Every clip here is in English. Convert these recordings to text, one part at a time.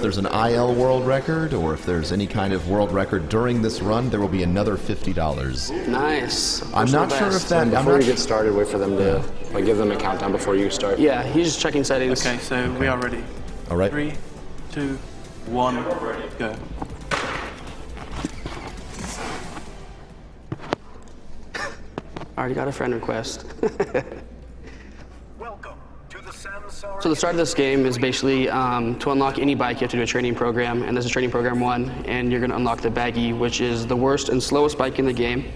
there's an IL world record or if there's any kind of world record during this run, there will be another $50. Nice. I'm not sure if that... Before you get started, wait for them to like give them a countdown before you start. Yeah, he's just checking settings. Okay, so we are ready. All right. 3, 2, 1, go. Already got a friend request. Welcome to the Samsara. So the start of this game is basically to unlock any bike, you have to do a training program, and this is training program 1, and you're going to unlock the Baggy, which is the worst and slowest bike in the game.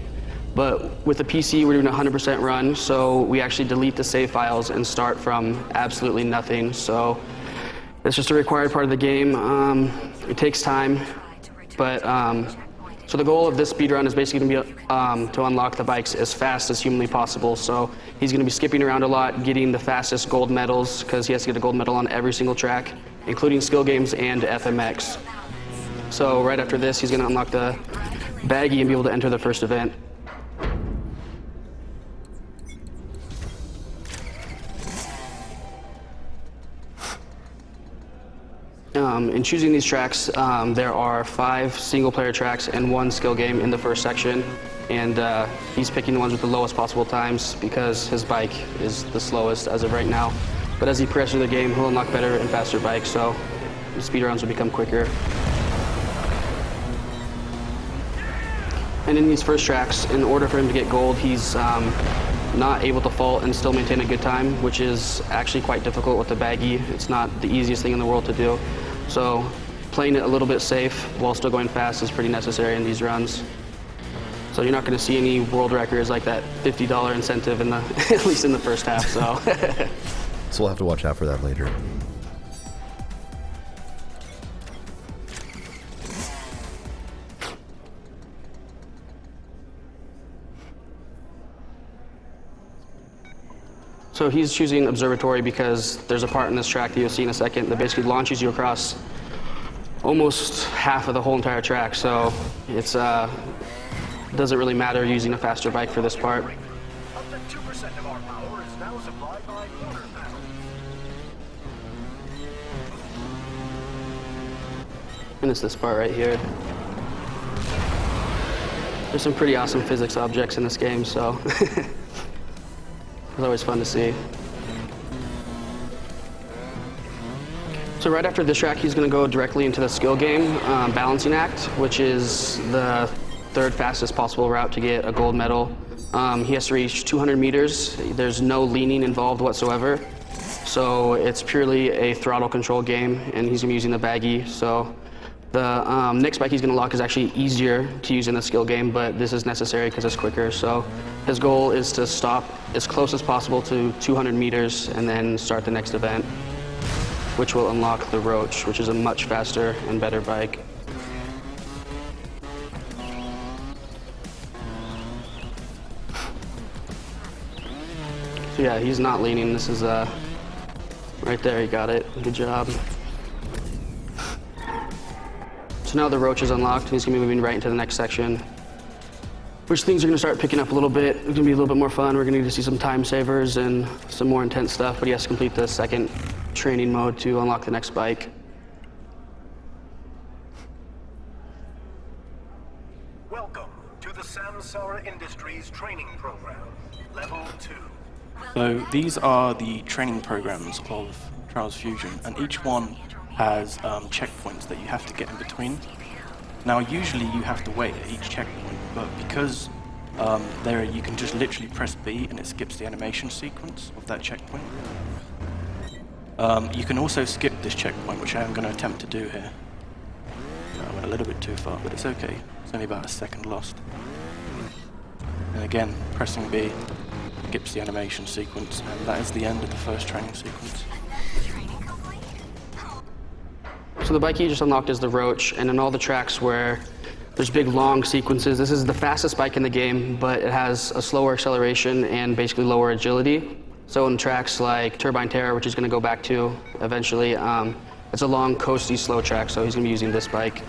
But with the PC, we're doing a 100% run, so we actually delete the save files and start from absolutely nothing. So it's just a required part of the game. It takes time, but so the goal of this speedrun is basically going to be to unlock the bikes as fast as humanly possible. So he's going to be skipping around a lot, getting the fastest gold medals, because he has to get a gold medal on every single track, including skill games and FMX. So right after this, he's going to unlock the Baggy and be able to enter the first event. In choosing these tracks, there are 5 single-player tracks and 1 skill game in the first section, and he's picking the ones with the lowest possible times because his bike is the slowest as of right now. But as he progresses through the game, he'll unlock better and faster bikes, so the speedruns will become quicker. And in these first tracks, in order for him to get gold, he's not able to fault and still maintain a good time, which is actually quite difficult with the Baggy. It's not the easiest thing in the world to do. So playing it a little bit safe while still going fast is pretty necessary in these runs. So you're not going to see any world records like that $50 incentive in the at least in the first half. So So we'll have to watch out for that later. So he's choosing Observatory because there's a part in this track that you'll see in a second that basically launches you across almost half of the whole entire track. So it's doesn't really matter using a faster bike for this part. Up to 2% of our power is now supplied by water panels. And it's this part right here. There's some pretty awesome physics objects in this game, so it's always fun to see. So right after this track, he's going to go directly into the skill game, Balancing Act, which is the 3rd fastest possible route to get a gold medal. He has to reach 200 meters. There's no leaning involved whatsoever. So it's purely a throttle control game, and he's going to be using the Baggy. So the next bike he's going to lock is actually easier to use in the skill game, but this is necessary because it's quicker. So his goal is to stop as close as possible to 200 meters and then start the next event, which will unlock the Roach, which is a much faster and better bike. So yeah, he's not leaning. This is right there, he got it. Good job. So now the Roach is unlocked, and he's gonna be moving right into the next section, which things are gonna start picking up a little bit. It's gonna be a little bit more fun. We're gonna need to see some time savers and some more intense stuff, but he has to complete the second training mode to unlock the next bike. Welcome to the Samsara Industries training program, level 2. So these are the training programs of Trials Fusion, and each one has checkpoints that you have to get in between. Now usually you have to wait at each checkpoint, but because there you can just literally press B and it skips the animation sequence of that checkpoint. You can also skip this checkpoint, which I am going to attempt to do here. I went a little bit too far, but it's okay. It's only about a second lost. And again, pressing B skips the animation sequence, and that is the end of the first training sequence. So the bike you just unlocked is the Roach, and in all the tracks where there's big long sequences, this is the fastest bike in the game, but it has a slower acceleration and basically lower agility. So in tracks like Turbine Terror, which he's going to go back to eventually, it's a long, coasty, slow track, so he's going to be using this bike.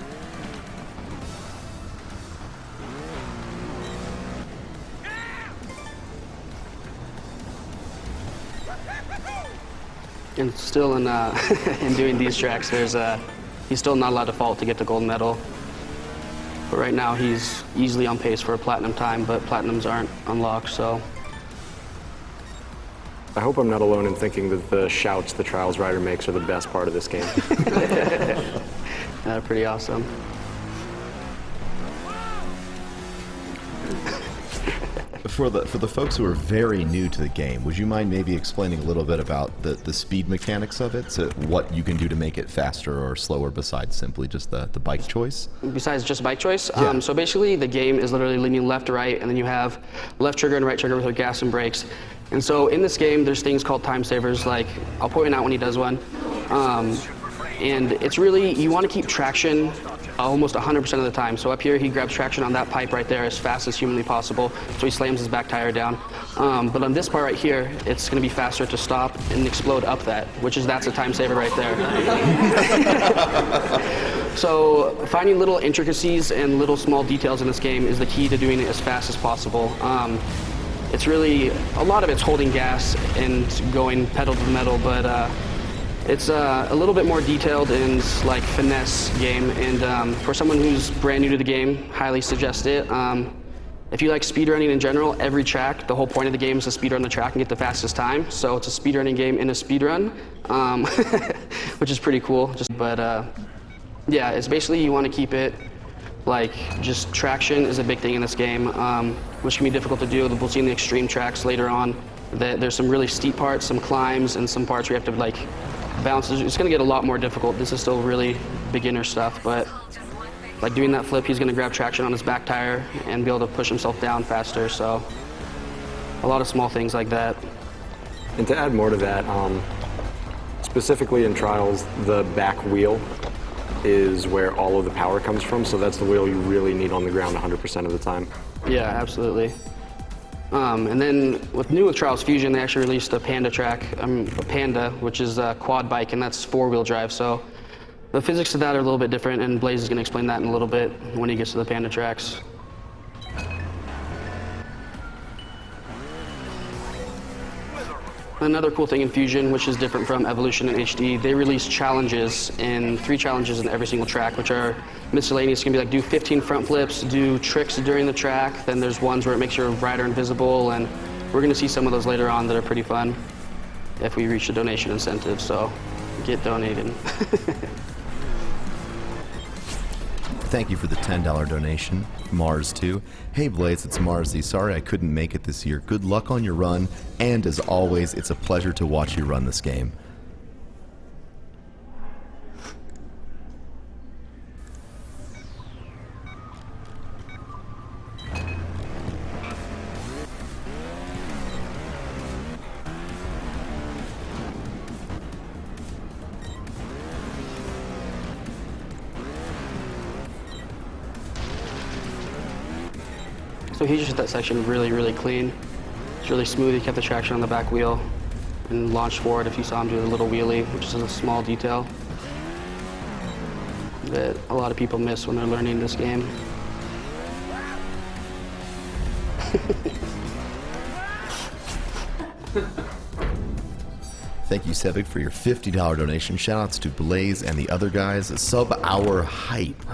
And still in doing these tracks, there's He's still not allowed to fault to get the gold medal. But right now he's easily on pace for a platinum time, but platinums aren't unlocked, so. I hope I'm not alone in thinking that the shouts the Trials rider makes are the best part of this game. Yeah, pretty awesome. For the folks who are very new to the game, would you mind maybe explaining a little bit about the speed mechanics of it, so what you can do to make it faster or slower besides simply just the bike choice? Besides just bike choice? Yeah. So basically the game is literally leaning left to right, and then you have left trigger and right trigger with your gas and brakes. And so in this game, there's things called time savers, like I'll point out when he does one. And it's really, you want to keep traction almost 100% of the time. So up here, he grabs traction on that pipe right there as fast as humanly possible, so he slams his back tire down. But on this part right here, it's going to be faster to stop and explode up that, that's a time saver right there. So finding little intricacies and little small details in this game is the key to doing it as fast as possible. It's really, a lot of it's holding gas and going pedal to the metal, but it's a little bit more detailed and like finesse game, and for someone who's brand new to the game, highly suggest it. If you like speedrunning in general, every track, the whole point of the game is to speedrun the track and get the fastest time. So it's a speedrunning game in a speedrun, which is pretty cool. Yeah, it's basically you want to keep it like just traction is a big thing in this game, which can be difficult to do. We'll see in the extreme tracks later on that there's some really steep parts, some climbs, and some parts where you have to like bounce. It's going to get a lot more difficult. This is still really beginner stuff, but like doing that flip, he's going to grab traction on his back tire and be able to push himself down faster. So a lot of small things like that. And to add more to that, specifically in Trials, the back wheel is where all of the power comes from, so that's the wheel you really need on the ground 100% of the time. Yeah, absolutely. And then with Trials Fusion, they actually released a Panda track, a Panda, which is a quad bike, and that's four-wheel drive. So the physics of that are a little bit different, and Blaze is going to explain that in a little bit when he gets to the Panda tracks. Another cool thing in Fusion, which is different from Evolution and HD, they release challenges, and 3 challenges in every single track, which are miscellaneous. It can be like do 15 front flips, do tricks during the track. Then there's ones where it makes your rider invisible, and we're going to see some of those later on that are pretty fun if we reach the donation incentive, so get donated. Thank you for the $10 donation, Mars2. Hey Blaze, it's Marsy. Sorry I couldn't make it this year. Good luck on your run, and as always, it's a pleasure to watch you run this game. So he just hit that section really, really clean. It's really smooth. He kept the traction on the back wheel and launched forward if you saw him do a little wheelie, which is a small detail that a lot of people miss when they're learning this game. Thank you, Sevig, for your $50 donation. Shoutouts to Blaze and the other guys. Sub-hour hype.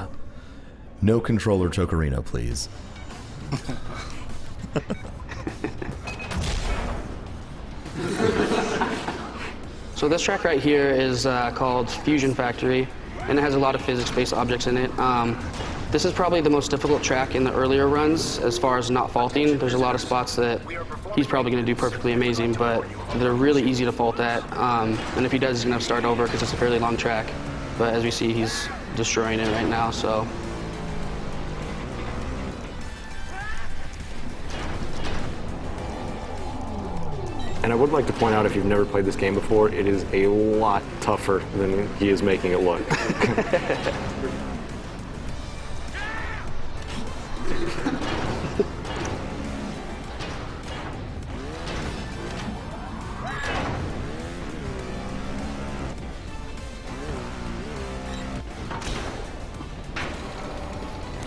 No controller Tokorino, please. So this track right here is called Fusion Factory, and it has a lot of physics-based objects in it. This is probably the most difficult track in the earlier runs as far as not faulting. There's a lot of spots that he's probably going to do perfectly amazing, but they're really easy to fault at. And if he does, he's going to have to start over because it's a fairly long track. But as we see, he's destroying it right now, so. And I would like to point out, if you've never played this game before, it is a lot tougher than he is making it look.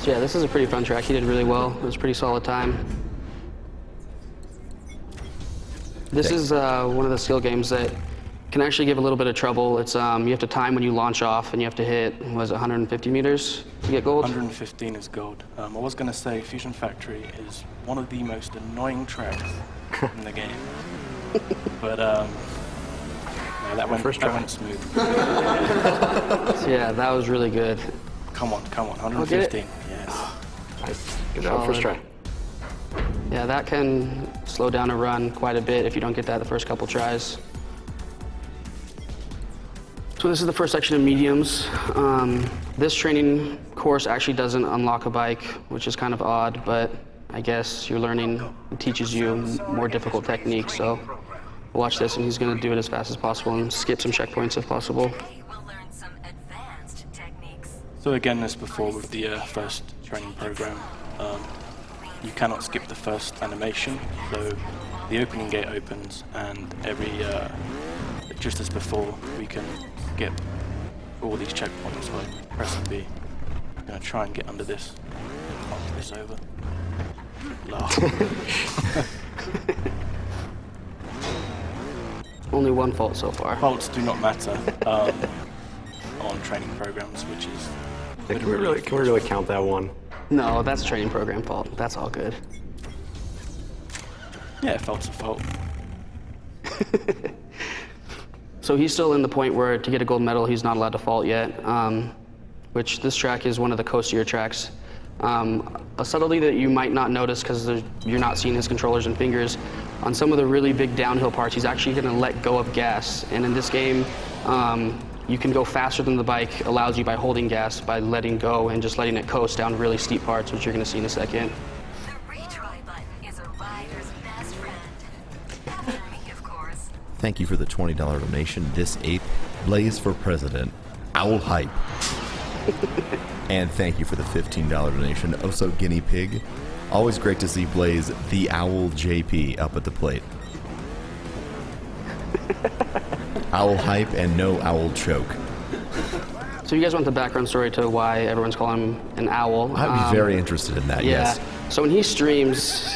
So yeah, this is a pretty fun track. He did really well. It was a pretty solid time. This is one of the skill games that can actually give a little bit of trouble. It's you have to time when you launch off, and you have to hit, was it 150 meters to get gold? 115 is gold. I was going to say Fusion Factory is one of the most annoying tracks in the game. But no, that went smooth. So yeah, that was really good. Come on, 115. Yes. Nice. Good job, first try. Yeah, that can slow down a run quite a bit if you don't get that the first couple tries. So this is the first section of mediums. This training course actually doesn't unlock a bike, which is kind of odd, but I guess you're learning, it teaches you more difficult techniques. So watch this, and he's going to do it as fast as possible and skip some checkpoints if possible. So again, as before with the first training program, you cannot skip the first animation. So the opening gate opens, and just as before, we can skip all these checkpoints by pressing B. I'm going to try and get under this, knock this over. Only one fault so far. Faults do not matter on training programs, which is... Can we really count that one? No, that's training program fault. That's all good. Yeah, fault's a fault. So he's still in the point where to get a gold medal, he's not allowed to fault yet, which this track is one of the coastier tracks. A subtlety that you might not notice because you're not seeing his controllers and fingers, on some of the really big downhill parts, he's actually going to let go of gas. And in this game, you can go faster than the bike allows you by holding gas, by letting go and just letting it coast down really steep parts, which you're going to see in a second. The retry button is a rider's best friend. After me, of course. Thank you for the $20 donation. This ape, Blaze for President, Owl Hype. And thank you for the $15 donation, Oso Guinea Pig. Always great to see Blaze, the Owl JP, up at the plate. Owl Hype and no Owl Choke. So you guys want the background story to why everyone's calling him an owl? I'd be very interested in that, Yeah. yes. So when he streams,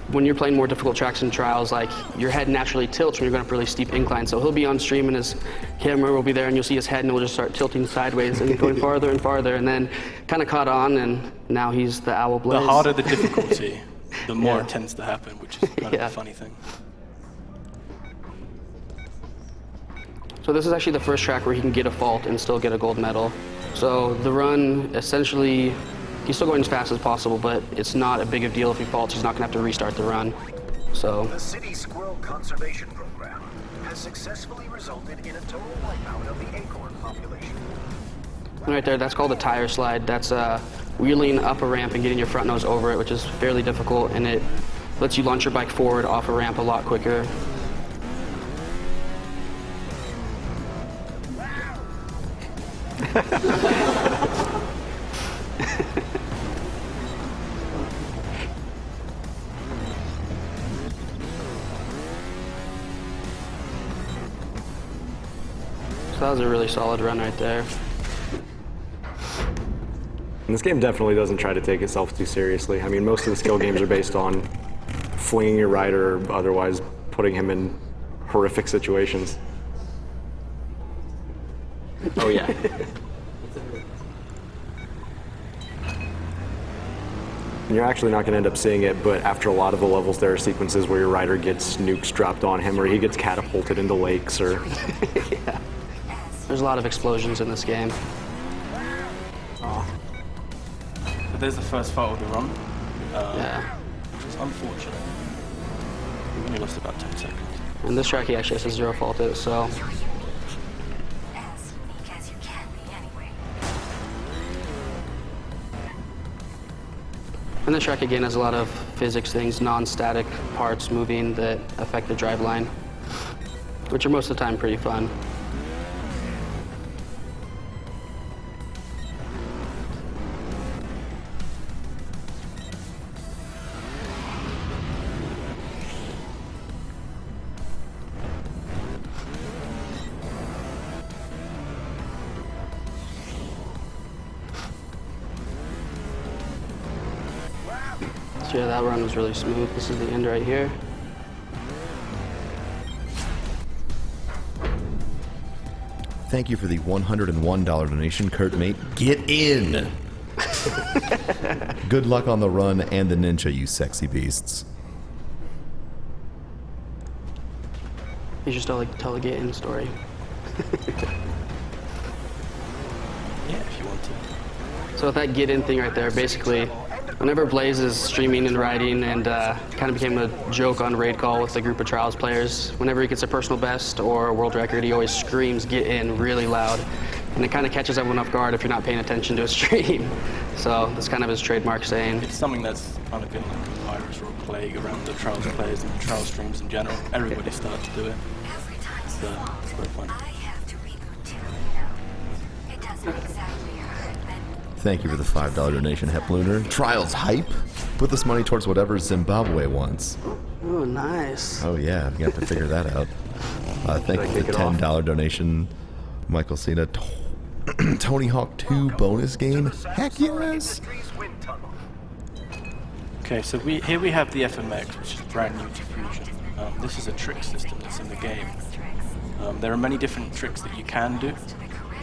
when you're playing more difficult tracks and trials, like your head naturally tilts when you're going up really steep inclines. So he'll be on stream and his camera will be there and you'll see his head and it will just start tilting sideways and going farther and farther, and then kind of caught on, and now he's the Owl Blaze. The harder the difficulty, the more it tends to happen, which is kind of a funny thing. So this is actually the first track where he can get a fault and still get a gold medal. So the run, essentially, he's still going as fast as possible, but it's not a big of a deal if he faults. He's not going to have to restart the run. So The City Squirrel Conservation Program has successfully resulted in a total wipeout of the acorn population. right there, that's called a tire slide. That's wheeling up a ramp and getting your front nose over it, which is fairly difficult, and it lets you launch your bike forward off a ramp a lot quicker. So that was a really solid run right there. And this game definitely doesn't try to take itself too seriously. I mean, most of the skill games are based on flinging your rider or otherwise putting him in horrific situations. Oh yeah. And you're actually not going to end up seeing it, but after a lot of the levels, there are sequences where your rider gets nukes dropped on him, or he gets catapulted into lakes, or... Yeah. There's a lot of explosions in this game. So there's the first fault of the run, Yeah. which is unfortunate. We only lost about 10 seconds. And this track he actually has a 0 faulted, so As unique as you can be anyway. and this track again has a lot of physics things, non-static parts moving that affect the driveline, which are most of the time pretty fun. So yeah, that run was really smooth. This is the end right here. Thank you for the $101 donation, Kurt Mate. Get in! Good luck on the run and the ninja, you sexy beasts. You should still like tell the get in story. Yeah, if you want to. So with that get in thing right there, basically, whenever Blaze is streaming and riding, and kind of became a joke on raid call with the group of Trials players, whenever he gets a personal best or a world record, he always screams get in really loud. And it kind of catches everyone off guard if you're not paying attention to his stream. So that's kind of his trademark saying. It's something that's kind of been like a virus or a plague around the Trials players and the Trials streams in general. Everybody started to do it. It's very fun. I have to reboot too, you know. It doesn't exactly hurt, but Thank you for the $5 donation, Hep Lunar. Trials hype? Put this money towards whatever Zimbabwe wants. Oh, nice. Oh yeah, you have to figure that out. Thank you for the $10 donation, Michael Cena. Tony Hawk 2 bonus game? Heck yes! Okay, so here we have the FMX, which is brand new to Fusion. This is a trick system that's in the game. There are many different tricks that you can do,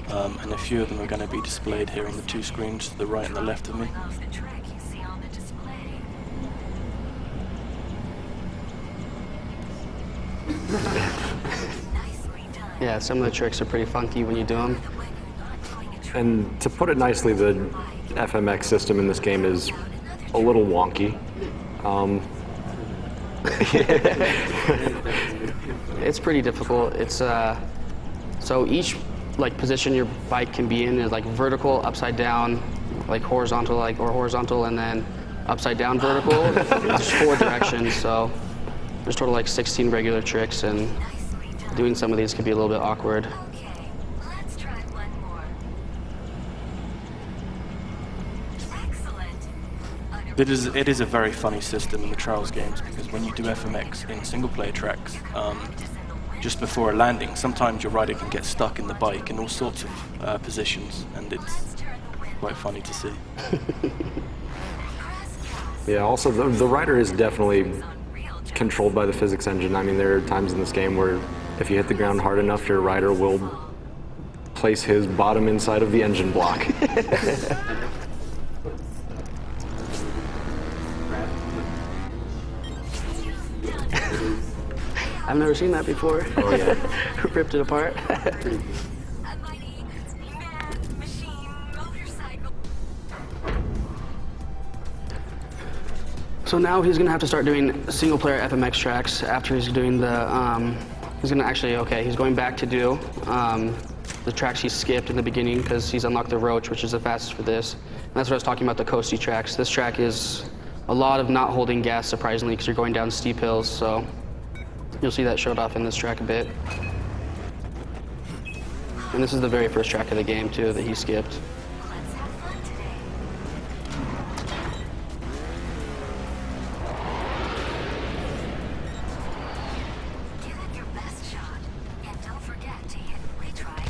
and a few of them are going to be displayed here on the two screens to the right and the left of me. the track you see on the display. Nicely done. Yeah, some of the tricks are pretty funky when you do them. When you're not doing a trick, And to put it nicely, the FMX system in this game is a little wonky. It's pretty difficult. It's so each like position your bike can be in is like vertical, upside down, like horizontal, or horizontal, and then upside down vertical. There's 4 directions, so there's total like 16 regular tricks, and doing some of these can be a little bit awkward. okay, let's try one more. Excellent. It is a very funny system in the Trials games because when you do FMX in single player tracks, just before a landing, sometimes your rider can get stuck in the bike in all sorts of positions, and it's quite funny to see. Yeah, also the rider is definitely controlled by the physics engine. I mean, there are times in this game where if you hit the ground hard enough, your rider will place his bottom inside of the engine block. I've never seen that before. Oh yeah. Ripped it apart. A mighty man machine motorcycle. So now he's gonna have to start doing single player FMX tracks after he's doing the, he's going back to do the tracks he skipped in the beginning because he's unlocked the Roach, which is the fastest for this. And that's what I was talking about, the coasty tracks. This track is a lot of not holding gas, surprisingly, because you're going down steep hills, so you'll see that showed off in this track a bit. And this is the very first track of the game, too, that he skipped. Let's have fun today. Give it your best shot, and don't forget to hit retry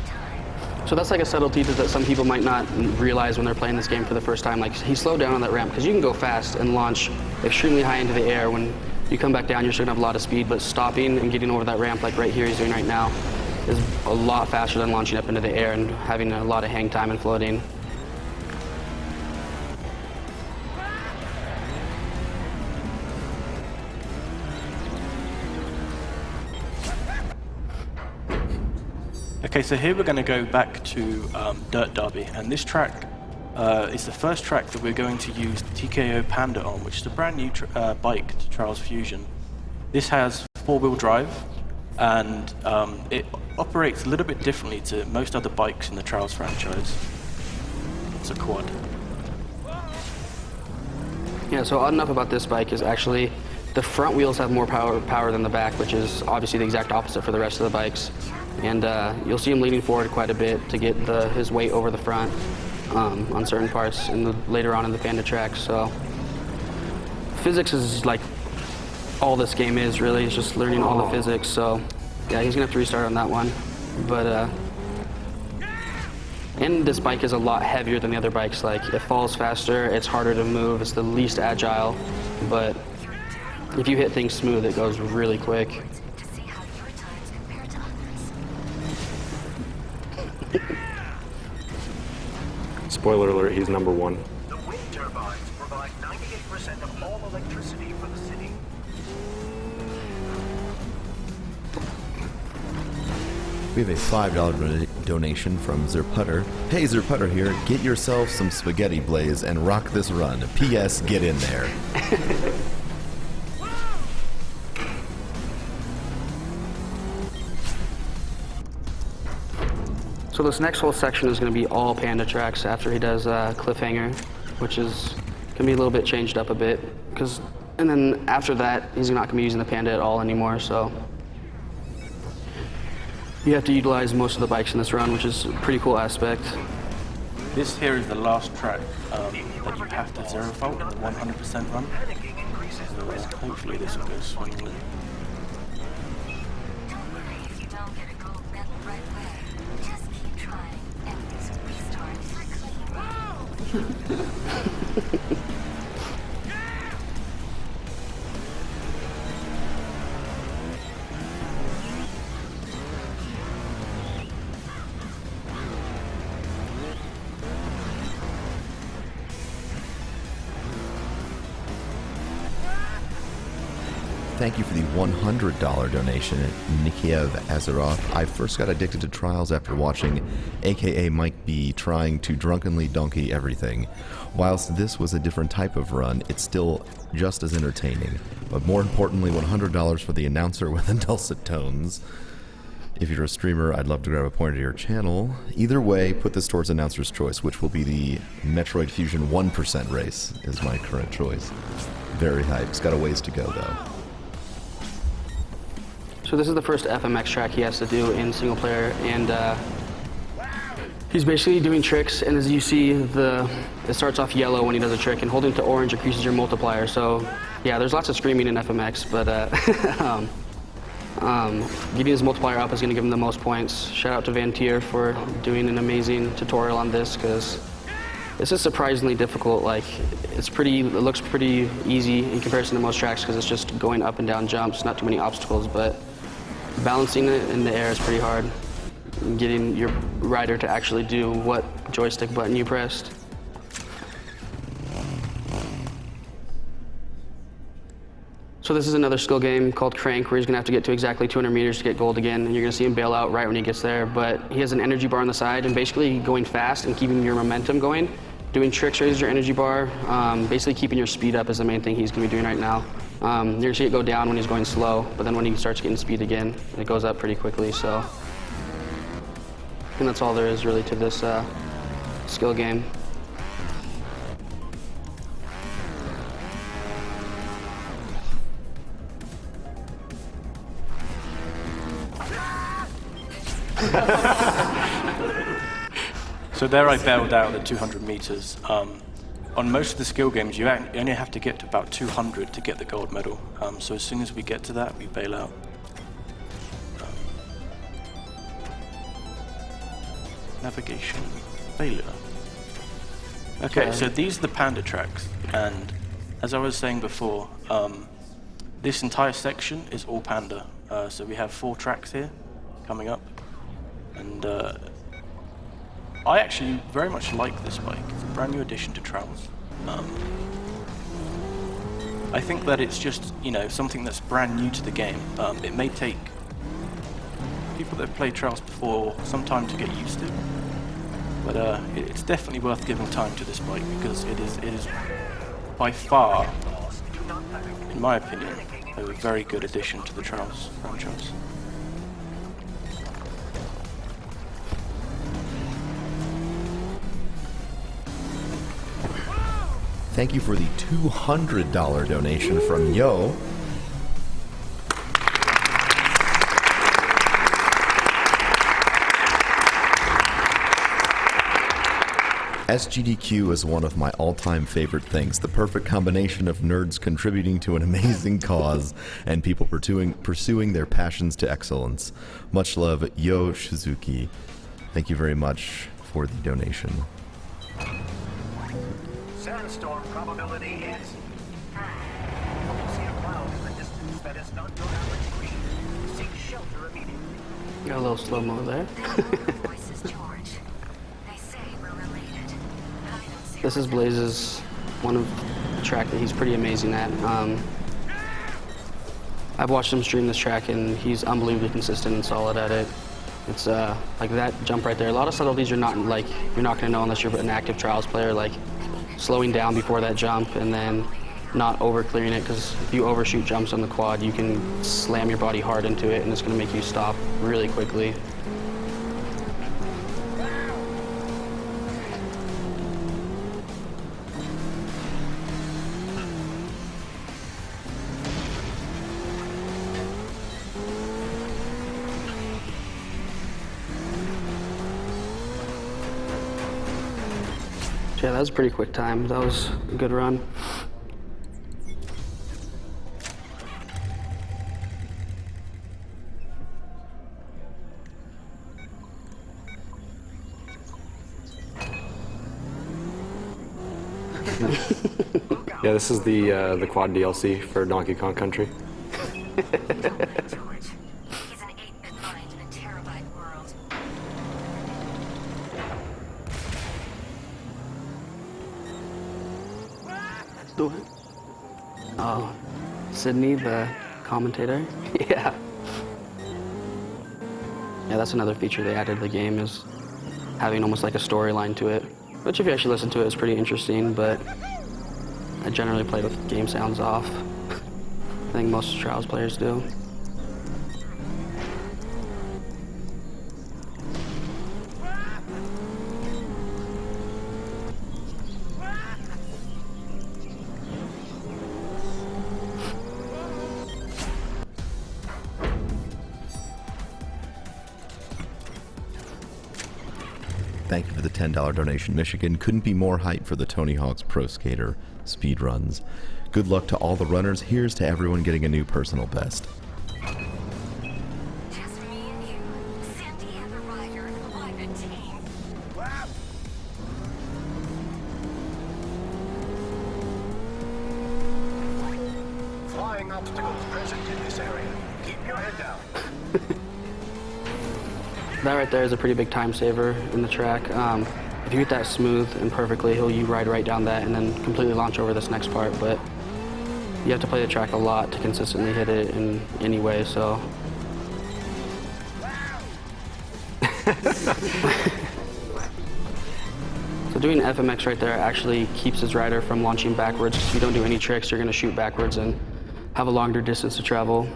time. So that's like a subtlety that some people might not realize when they're playing this game for the first time. Like, he slowed down on that ramp, because you can go fast and launch extremely high into the air. When you come back down, you're still gonna have a lot of speed, but stopping and getting over that ramp, like right here he's doing right now, is a lot faster than launching up into the air and having a lot of hang time and floating. Okay, so here we're going to go back to Dirt Derby, and this track is the first track that we're going to use TKO Panda on, which is a brand new bike to Trials Fusion. This has 4-wheel drive, and it operates a little bit differently to most other bikes in the Trials franchise. It's a quad. Yeah, so odd enough about this bike is actually the front wheels have more power than the back, which is obviously the exact opposite for the rest of the bikes. And you'll see him leaning forward quite a bit to get his weight over the front on certain parts later on in the Panda track. So physics is like all this game is really. It's just learning all the physics. So yeah, he's gonna have to restart on that one. But and this bike is a lot heavier than the other bikes. Like, it falls faster, it's harder to move, it's the least agile. But if you hit things smooth, it goes really quick. To see how your times compare to others. Spoiler alert, he's number 1. The wind turbines provide 98% of all electricity for the city. We have a $5 donation from Zerputter. Hey, Zerputter here. Get yourself some spaghetti blaze and rock this run. P.S. Get in there. So this next whole section is going to be all panda tracks after he does Cliffhanger, which is going to be a little bit changed up a bit. And then after that, he's not going to be using the panda at all anymore, so you have to utilize most of the bikes in this run, which is a pretty cool aspect. This here is the last track that you have to zero fault in the 100% run. So hopefully this will go swimmingly. Don't worry if you don't get a gold medal right away. Just keep trying, and these restarts are clean. Thank you for the $100 donation, Nikiev Azeroth. I first got addicted to Trials after watching AKA Mike B trying to drunkenly donkey everything. Whilst this was a different type of run, it's still just as entertaining. But more importantly, $100 for the announcer with the dulcet tones. If you're a streamer, I'd love to grab a pointer to your channel. Either way, put this towards announcer's choice, which will be the Metroid Fusion 1% race, is my current choice. Very hyped. It's got a ways to go, though. So this is the first FMX track he has to do in single player, and he's basically doing tricks, and as you see, it starts off yellow when he does a trick, and holding to orange increases your multiplier. So yeah, there's lots of screaming in FMX, but getting his multiplier up is going to give him the most points. Shout out to Vantier for doing an amazing tutorial on this, because this is surprisingly difficult. Like, it looks pretty easy in comparison to most tracks, because it's just going up and down jumps, not too many obstacles, but balancing it in the air is pretty hard. Getting your rider to actually do what joystick button you pressed. So this is another skill game called Crank, where he's gonna have to get to exactly 200 meters to get gold again, and you're gonna see him bail out right when he gets there, but he has an energy bar on the side, and basically going fast and keeping your momentum going. Doing tricks raises your energy bar. Basically keeping your speed up is the main thing he's gonna be doing right now. You're gonna see it go down when he's going slow, but then when he starts getting speed again, it goes up pretty quickly, so. And that's all there is really to this skill game. So there I bailed out at 200 meters. On most of the skill games, you only have to get to about 200 to get the gold medal. So as soon as we get to that, we bail out. Navigation failure. Okay, so these are the panda tracks, and as I was saying before, this entire section is all panda. So we have 4 tracks here coming up, and I actually very much like this bike. It's a brand new addition to Trials. I think that it's just, something that's brand new to the game. It may take people that have played Trials before some time to get used to, but it's definitely worth giving time to this bike, because it is by far, in my opinion, a very good addition to the Trials franchise. Thank you for the $200 donation from Yo. SGDQ is one of my all-time favorite things, the perfect combination of nerds contributing to an amazing cause and people pursuing their passions to excellence. Much love, Yo Shizuki. Thank you very much for the donation. Sandstorm probability is high. You see a cloud in the distance that is not your average green. Seek shelter immediately. Got a little slow-mo there. Their voice is George. They say we're related. This is Blaze's one of the track that he's pretty amazing at. I've watched him stream this track and he's unbelievably consistent and solid at it. It's like that jump right there. A lot of subtleties you're not gonna know unless you're an active trials player, like slowing down before that jump and then not over clearing it, because if you overshoot jumps on the quad, you can slam your body hard into it and it's gonna make you stop really quickly. Yeah, that was a pretty quick time. That was a good run. Yeah, this is the quad DLC for Donkey Kong Country. George. He's an 8-bit mind in a terabyte world. Do it. Oh, Sydney, the commentator? Yeah. Yeah, that's another feature they added to the game, is having almost like a storyline to it. Which, if you actually listen to it, is pretty interesting, but I generally play with game sounds off. I think most Trials players do. Thank you for the $10 donation. Michigan couldn't be more hyped for the Tony Hawk's Pro Skater speed runs. Good luck to all the runners. Here's to everyone getting a new personal best. Just me and you, Sandy and the rider, I'm a team. Flying obstacles present in this area. Keep your head down. That right there is a pretty big time saver in the track. If you hit that smooth and perfectly, you ride right down that and then completely launch over this next part, but you have to play the track a lot to consistently hit it in any way, so. So doing FMX right there actually keeps his rider from launching backwards. If you don't do any tricks, you're gonna shoot backwards and have a longer distance to travel.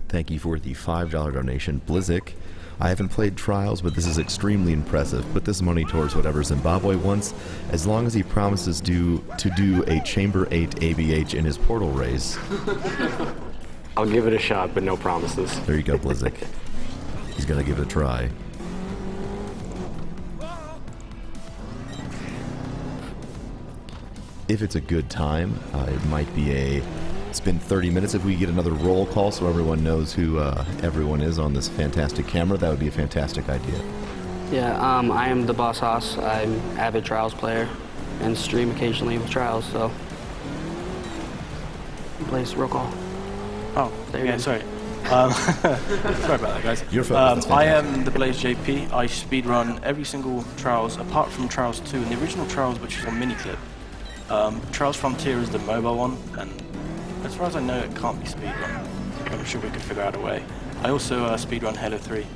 Thank you for the $5 donation. Blizzik, I haven't played Trials, but this is extremely impressive. Put this money towards whatever Zimbabwe wants, as long as he promises to do a Chamber 8 ABH in his Portal race. I'll give it a shot, but no promises. There you go, Blizzik. He's gonna give it a try. If it's a good time, it might be it's been 30 minutes. If we get another roll call so everyone knows who everyone is on this fantastic camera, that would be a fantastic idea. Yeah, I am the Boss Hoss. I'm an avid Trials player and stream occasionally with Trials, so. Blaze, roll call. Oh, There yeah, you sorry. Sorry about that, guys. Your focus, that's I fantastic. am the Blaze JP. I speedrun every single Trials, apart from Trials 2, and the original Trials, which is on Miniclip. Trials Frontier is the mobile one, and as far as I know, it can't be speedrun. I'm sure we could figure out a way. I also speedrun Halo 3.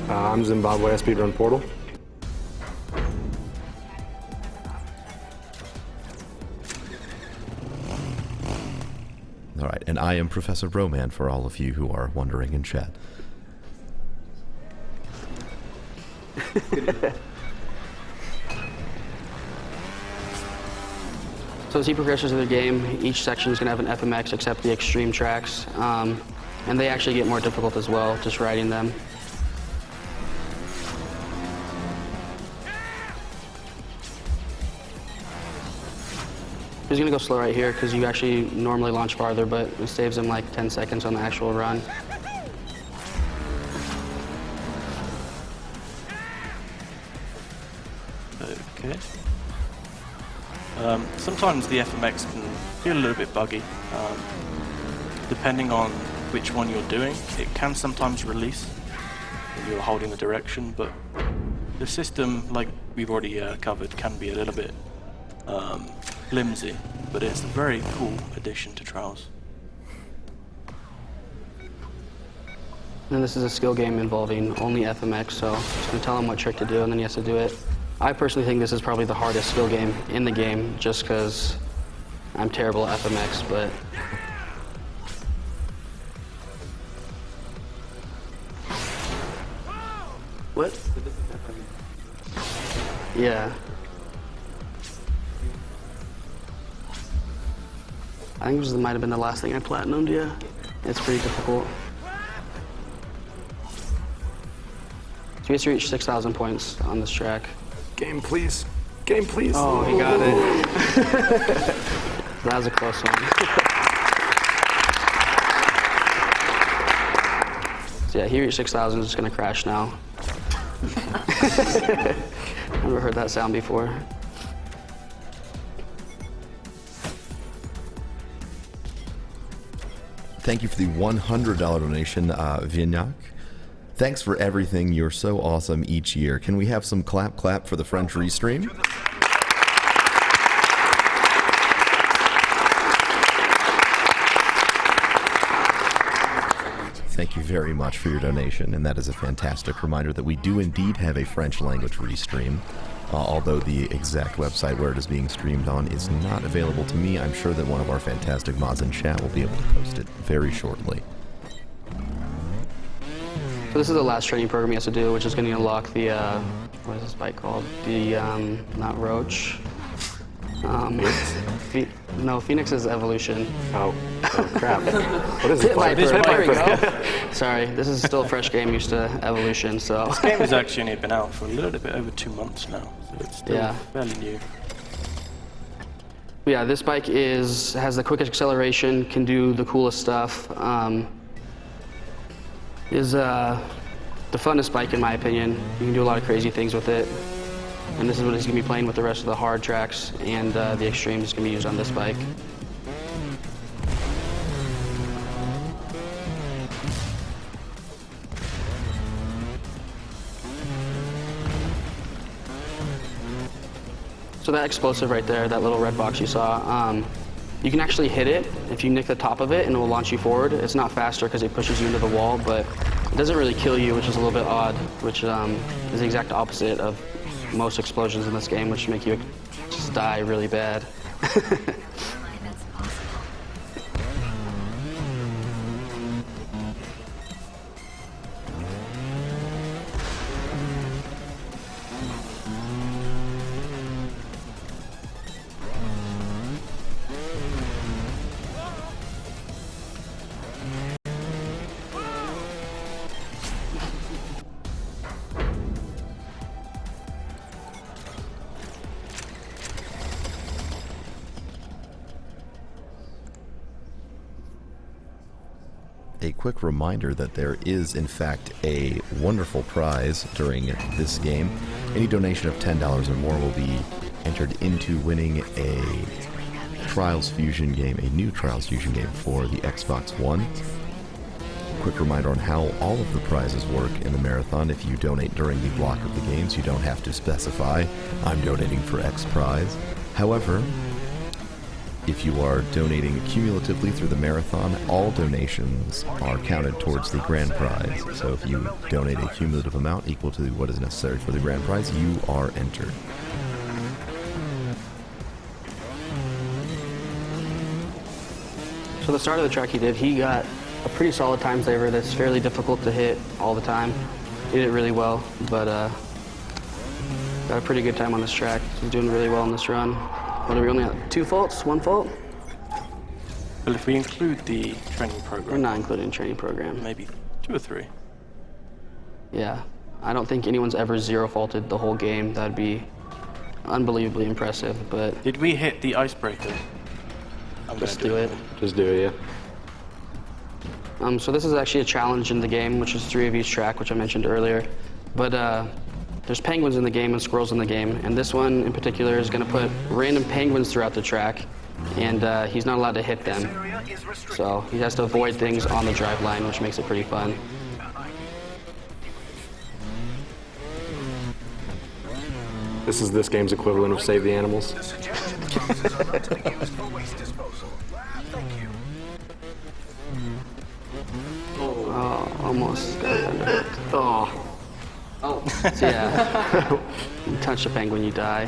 I'm Zimbabwe, I speedrun Portal. All right, and I am Professor Broman for all of you who are wondering in chat. So as he progresses through the game, each section is going to have an FMX except the extreme tracks. And they actually get more difficult as well, just riding them. He's going to go slow right here because you actually normally launch farther, but it saves him like 10 seconds on the actual run. Okay. Sometimes the FMX can be a little bit buggy. depending on which one you're doing, it can sometimes release when you're holding the direction, but the system, like we've already covered, can be a little bit flimsy, but it's a very cool addition to Trials. And this is a skill game involving only FMX, so I'm just going to tell him what trick to do, and then he has to do it. I personally think this is probably the hardest skill game in the game, just because I'm terrible at FMX, but... What? Yeah. I think this might have been the last thing I platinumed, yeah. It's pretty difficult. So he has to reach 6,000 points on this track. Game, please. Game, please. Oh, he got it. That was a close one. So yeah, he reached 6,000, it's gonna crash now. Never heard that sound before. Thank you for the $100 donation, Vignac. Thanks for everything. You're so awesome each year. Can we have some clap for the French restream? Thank you very much for your donation, and that is a fantastic reminder that we do indeed have a French language restream. Although the exact website where it is being streamed on is not available to me, I'm sure that one of our fantastic mods in chat will be able to post it very shortly. So this is the last training program he has to do, which is going to unlock the, what is this bike called? The, not Roach. No, Phoenix is Evolution. Oh crap. What is Pit it? Viper, there we go. Sorry, this is still a fresh game, used to Evolution, so. This game has actually only been out for a little bit over 2 months now, so it's still fairly new. Yeah, this bike has the quickest acceleration, can do the coolest stuff. Is the funnest bike in my opinion. You can do a lot of crazy things with it. And this is what he's going to be playing with the rest of the hard tracks, and the extreme is going to be used on this bike. So that explosive right there, that little red box you saw, you can actually hit it if you nick the top of it and it will launch you forward. It's not faster because it pushes you into the wall, but it doesn't really kill you, which is a little bit odd, which is the exact opposite of most explosions in this game, which make you just die really bad. A quick reminder that there is, in fact, a wonderful prize during this game. Any donation of $10 or more will be entered into winning a Trials Fusion game, a new Trials Fusion game for the Xbox One. Quick reminder on how all of the prizes work in the marathon. If you donate during the block of the games, you don't have to specify, I'm donating for X prize. However, if you are donating cumulatively through the marathon, all donations are counted towards the grand prize. So if you donate a cumulative amount equal to what is necessary for the grand prize, you are entered. So the start of the track he got a pretty solid time saver that's fairly difficult to hit all the time. He did it really well, but got a pretty good time on this track. He's doing really well in this run. What are we only at? 2 faults? 1 fault? Well, if we include the training program, We're not including training program. maybe 2 or 3. Yeah, I don't think anyone's ever 0 faulted the whole game. That'd be unbelievably impressive, but Did we hit the icebreaker? I'm just gonna do it. Just do it, yeah. So this is actually a challenge in the game, which is 3 of each track, which I mentioned earlier. But there's penguins in the game and squirrels in the game, and this one in particular is going to put random penguins throughout the track, and he's not allowed to hit them. Area is restricted. So he has to avoid things on the drive line, which makes it pretty fun. This is this game's equivalent of Save the Animals. The suggestion boxes are not to be used for waste disposal. Thank you. Oh, almost got under. Oh. So yeah, you touch a penguin, you die.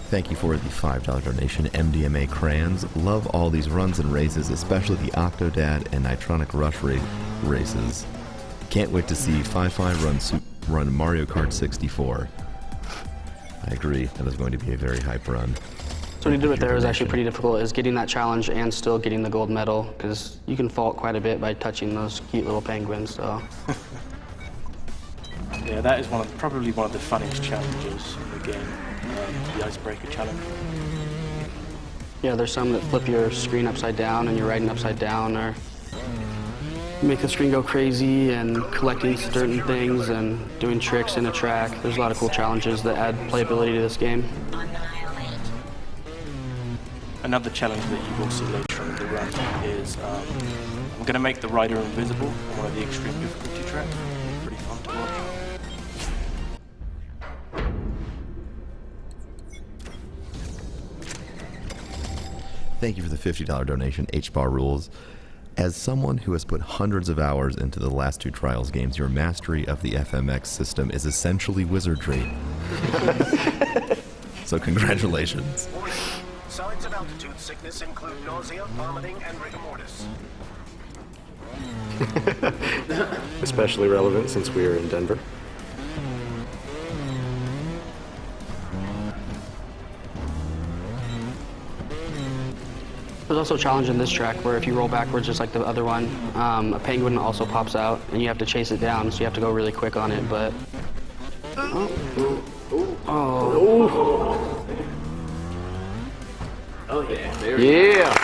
Thank you for the $5 donation, MDMA Crayons. Love all these runs and races, especially the Octodad and Nitronic Rush races. Can't wait to see Fi-Fi run Mario Kart 64. I agree, that is going to be a very hype run. So what he did right there is actually pretty difficult, is getting that challenge and still getting the gold medal, because you can fault quite a bit by touching those cute little penguins, so. Yeah, that is probably one of the funniest challenges in the game, the icebreaker challenge. Yeah, there's some that flip your screen upside down and you're riding upside down, or make the screen go crazy and collecting certain things and doing tricks in a track. There's a lot of cool challenges that add playability to this game. Another challenge that you will see later on in the run is I'm going to make the rider invisible on one of the extreme difficulty tracks. Pretty fun to watch. Thank you for the $50 donation, HBAR Rules. As someone who has put hundreds of hours into the last two Trials games, your mastery of the FMX system is essentially wizardry. So congratulations. Warning. Signs of altitude sickness include nausea, vomiting, and rigor mortis. Especially relevant since we are in Denver. There's also a challenge in this track where if you roll backwards just like the other one, a penguin also pops out and you have to chase it down, so you have to go really quick on it, but... Oh yeah, there we go. Yeah!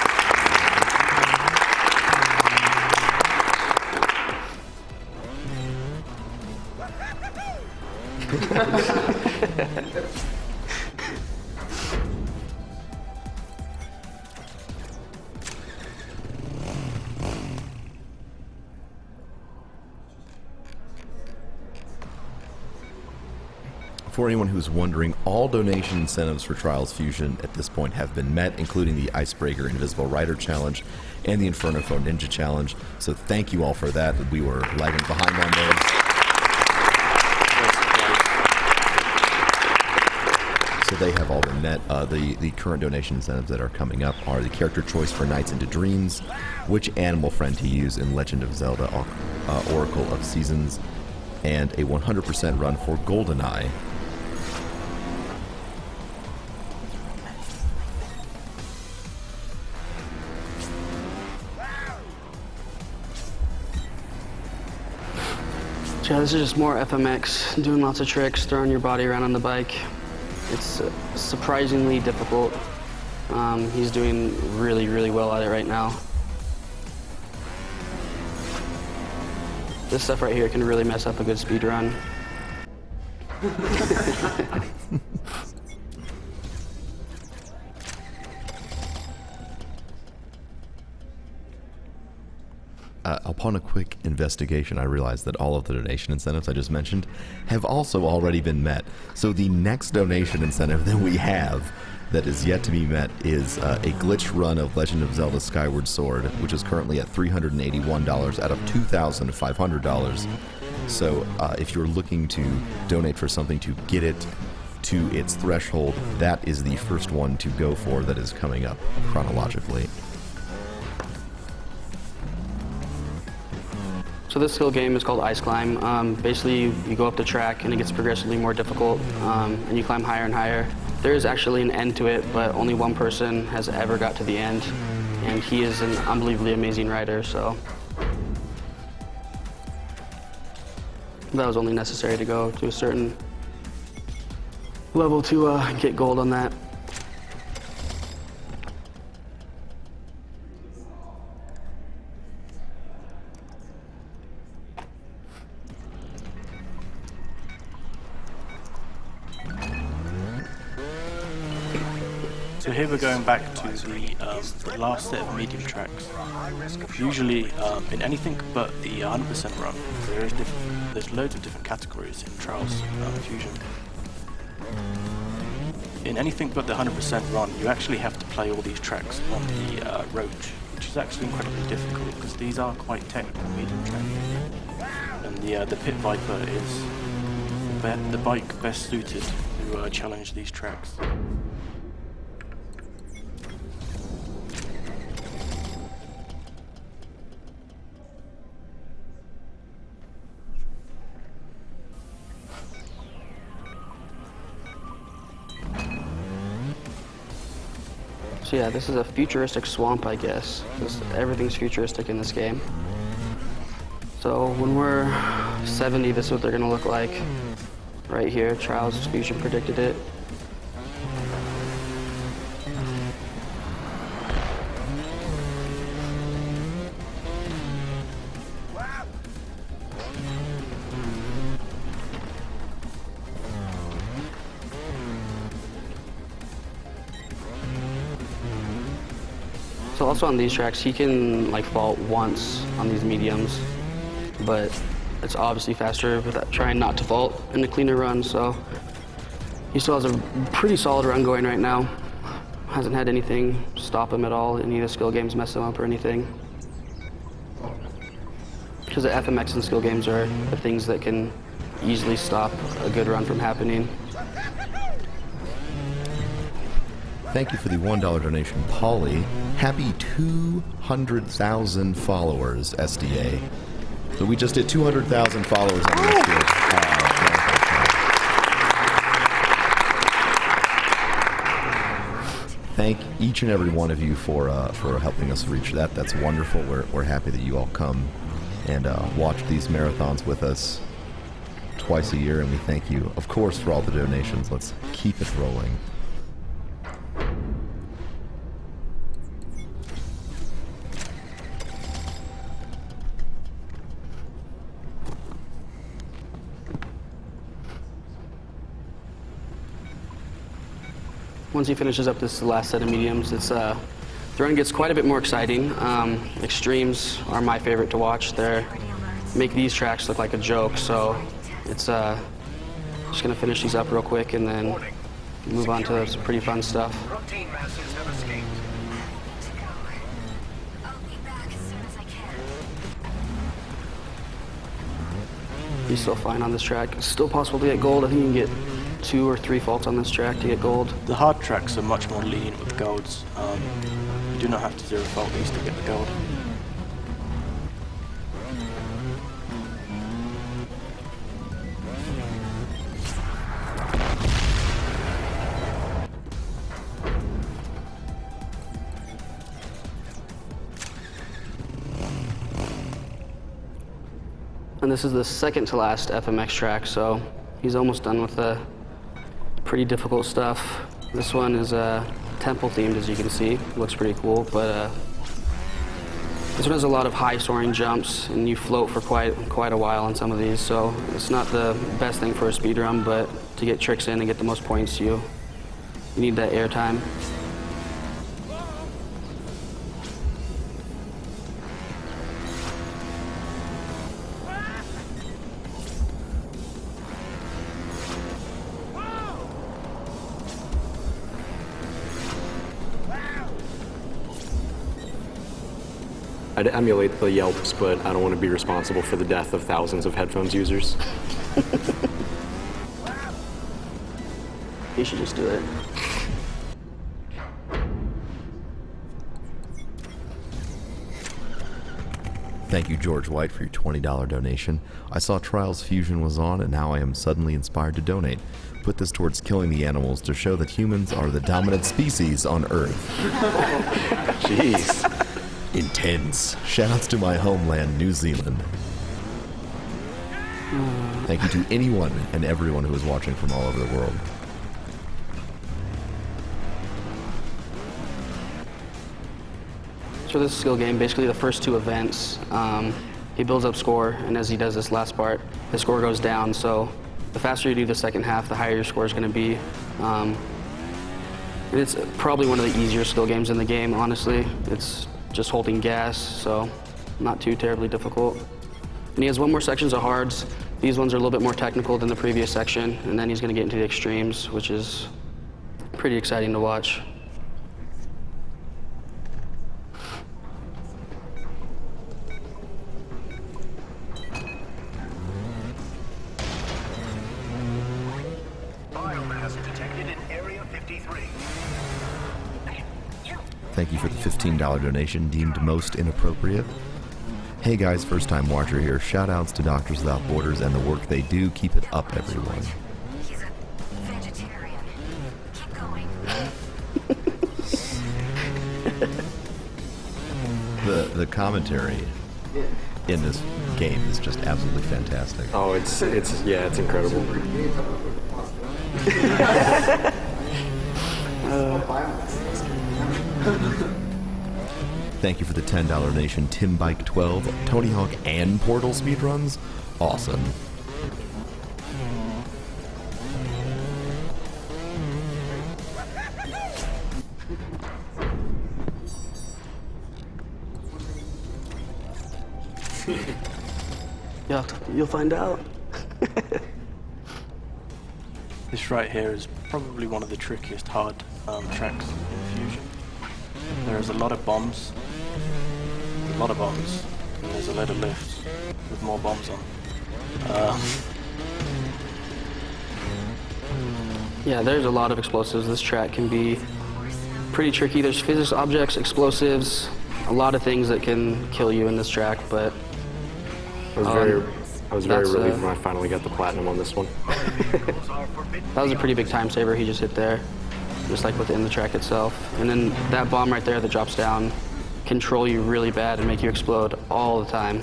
For anyone who's wondering, all donation incentives for Trials Fusion at this point have been met, including the Icebreaker Invisible Rider Challenge and the Inferno Phone Ninja Challenge. So thank you all for that. We were lagging behind on those. So they have all been met. The current donation incentives that are coming up are the character choice for Nights into Dreams, which animal friend to use in Legend of Zelda Oracle of Seasons, and a 100% run for GoldenEye. Yeah, this is just more FMX, doing lots of tricks, throwing your body around on the bike. It's surprisingly difficult. He's doing really, really well at it right now. This stuff right here can really mess up a good speed run. Upon a quick investigation, I realized that all of the donation incentives I just mentioned have also already been met. So the next donation incentive that we have that is yet to be met is a glitch run of Legend of Zelda Skyward Sword, which is currently at $381 out of $2,500. So if you're looking to donate for something to get it to its threshold, that is the first one to go for that is coming up chronologically. So this skill game is called Ice Climb. Basically, you go up the track and it gets progressively more difficult, and you climb higher and higher. There is actually an end to it, but only one person has ever got to the end, and he is an unbelievably amazing rider, so. That was only necessary to go to a certain level to get gold on that. here we're going back to the last set of medium tracks. Usually in anything but the 100% run, there's loads of different categories in Trials Fusion. In anything but the 100% run, you actually have to play all these tracks on the roach, which is actually incredibly difficult because these are quite technical medium tracks. And the Pit Viper is the bike best suited to challenge these tracks. So yeah, this is a futuristic swamp, I guess. Everything's futuristic in this game. So when we're 70, this is what they're gonna look like. Right here, Trials Fusion predicted it. So also on these tracks, he can like fault once on these mediums, but it's obviously faster without trying not to fault in a cleaner run. So he still has a pretty solid run going right now. Hasn't had anything stop him at all. Any of the skill games mess him up or anything. Because the FMX and skill games are the things that can easily stop a good run from happening. Thank you for the $1 donation, Polly. Happy 200,000 followers, SDA. So we just hit 200,000 followers on the SDA. Thank each and every one of you for helping us reach that. That's wonderful. We're happy that you all come and watch these marathons with us twice a year, and we thank you, of course, for all the donations. Let's keep it rolling. Once he finishes up this last set of mediums, the run gets quite a bit more exciting. Extremes are my favorite to watch. They make these tracks look like a joke, so it's just gonna finish these up real quick and then move on to some pretty fun stuff. Routine masses have escaped. I'll be back as soon as I can. He's still fine on this track. It's still possible to get gold. I think you can get 2 or 3 faults on this track to get gold. The hard tracks are much more lenient with golds. You do not have to 0 fault these to get the gold. And this is the second to last FMX track, so he's almost done with the pretty difficult stuff. This one is temple themed, as you can see. Looks pretty cool, but this one has a lot of high soaring jumps, and you float for quite a while on some of these. So it's not the best thing for a speed run, but to get tricks in and get the most points, you need that air time. I'd emulate the yelps, but I don't want to be responsible for the death of thousands of headphones users. You should just do it. Thank you, George White, for your $20 donation. I saw Trials Fusion was on, and now I am suddenly inspired to donate. Put this towards killing the animals to show that humans are the dominant species on Earth. Jeez. Intense. Shoutouts to my homeland, New Zealand. Thank you to anyone and everyone who is watching from all over the world. So this skill game, basically the first 2 events, he builds up score, and as he does this last part, his score goes down. So the faster you do the second half, the higher your score is going to be. And it's probably one of the easier skill games in the game, honestly. It's just holding gas, so not too terribly difficult. And he has one more section of hards. These ones are a little bit more technical than the previous section, and then he's going to get into the extremes, which is pretty exciting to watch. Biomass detected in Area 53. Thank you for the $15 donation deemed most inappropriate. Hey guys, first time watcher here. Shout outs to Doctors Without Borders and the work they do. Keep it up, everyone. He's a vegetarian. Keep going. The commentary in this game is just absolutely fantastic. Oh, it's incredible. Thank you for the $10 donation, Tim Bike 12, Tony Hawk and Portal speedruns. Awesome. Yeah, you'll find out. This right here is probably one of the trickiest hard tracks in Fusion. There's a lot of bombs, and there's a lot of lifts with more bombs on. Yeah, there's a lot of explosives. This track can be pretty tricky. There's physics objects, explosives, a lot of things that can kill you in this track, but I was very that's, relieved when I finally got the platinum on this one. that was a pretty big time saver he just hit there, just like within the track itself. And then that bomb right there that drops down can troll you really bad and make you explode all the time.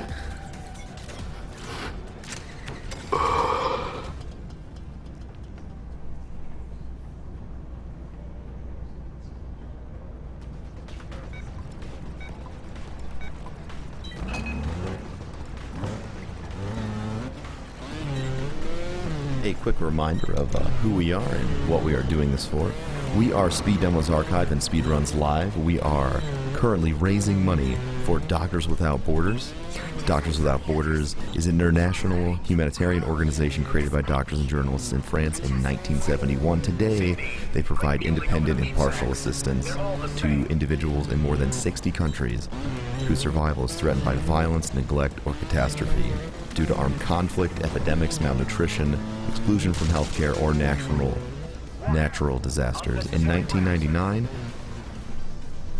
A quick reminder of who we are and what we are doing this for. We are Speed Demos Archive and Speedruns Live. We are currently raising money for Doctors Without Borders. Doctors Without Borders is an international humanitarian organization created by doctors and journalists in France in 1971. Today, they provide independent, impartial assistance to individuals in more than 60 countries whose survival is threatened by violence, neglect, or catastrophe due to armed conflict, epidemics, malnutrition, exclusion from healthcare, or natural disasters. In 1999,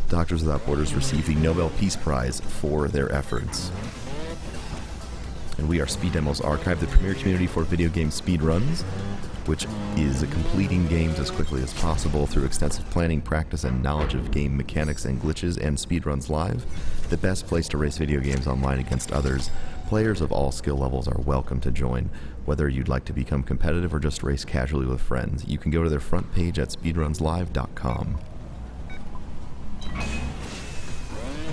Doctors Without Borders received the Nobel Peace Prize for their efforts. And we are Speed Demos Archive, the premier community for video game speedruns, which is completing games as quickly as possible through extensive planning, practice, and knowledge of game mechanics and glitches, and Speedruns Live, the best place to race video games online against others. Players of all skill levels are welcome to join, whether you'd like to become competitive or just race casually with friends. You can go to their front page at speedrunslive.com.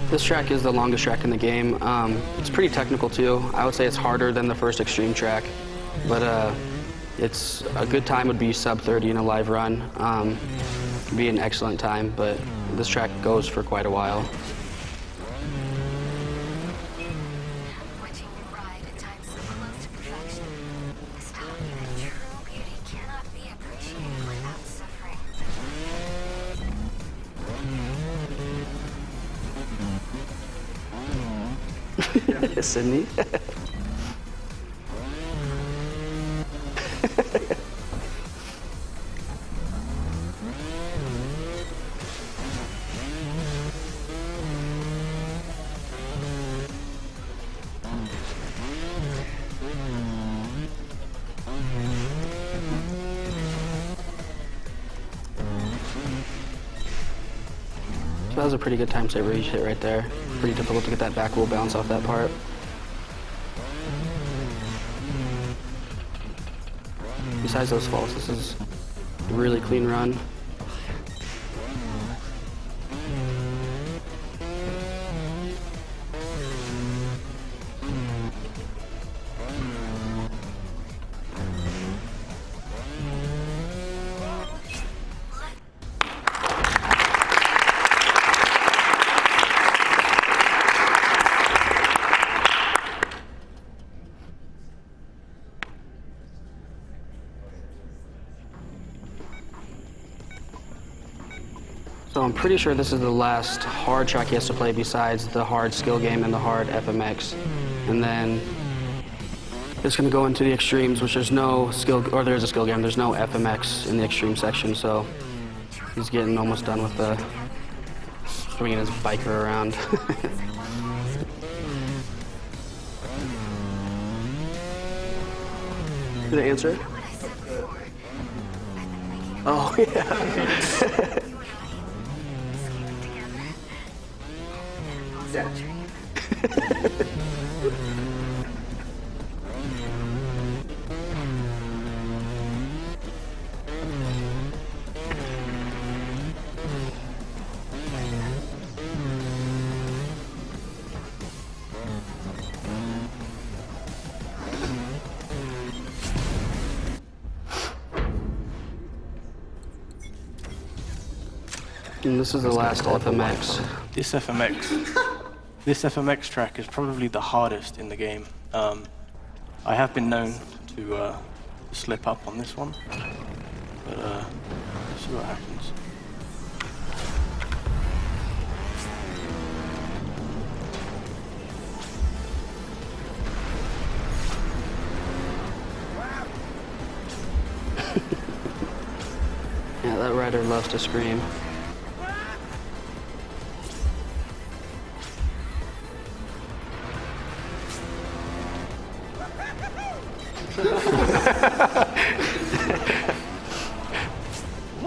This track is the longest track in the game. It's pretty technical too. I would say it's harder than the first extreme track, but it's a good time would be sub 30 in a live run. It'd be an excellent time, but this track goes for quite a while. Watching you ride at times so close to perfection. This taught me that true beauty cannot be appreciated without suffering. Sydney. That was a pretty good time saver he hit right there. Pretty difficult to get that back wheel bounce off that part. Besides those faults, this is a really clean run. I'm pretty sure this is the last hard track he has to play besides the hard skill game and the hard FMX. And then it's going to go into the extremes, which there's no skill, or there is a skill game, there's no FMX in the extreme section, so he's getting almost done with the swinging his biker around. Did I answer? Oh, yeah. And this is the last FMX. This FMX track is probably the hardest in the game. I have been known to slip up on this one, but let's see what happens. Yeah, that rider loves to scream.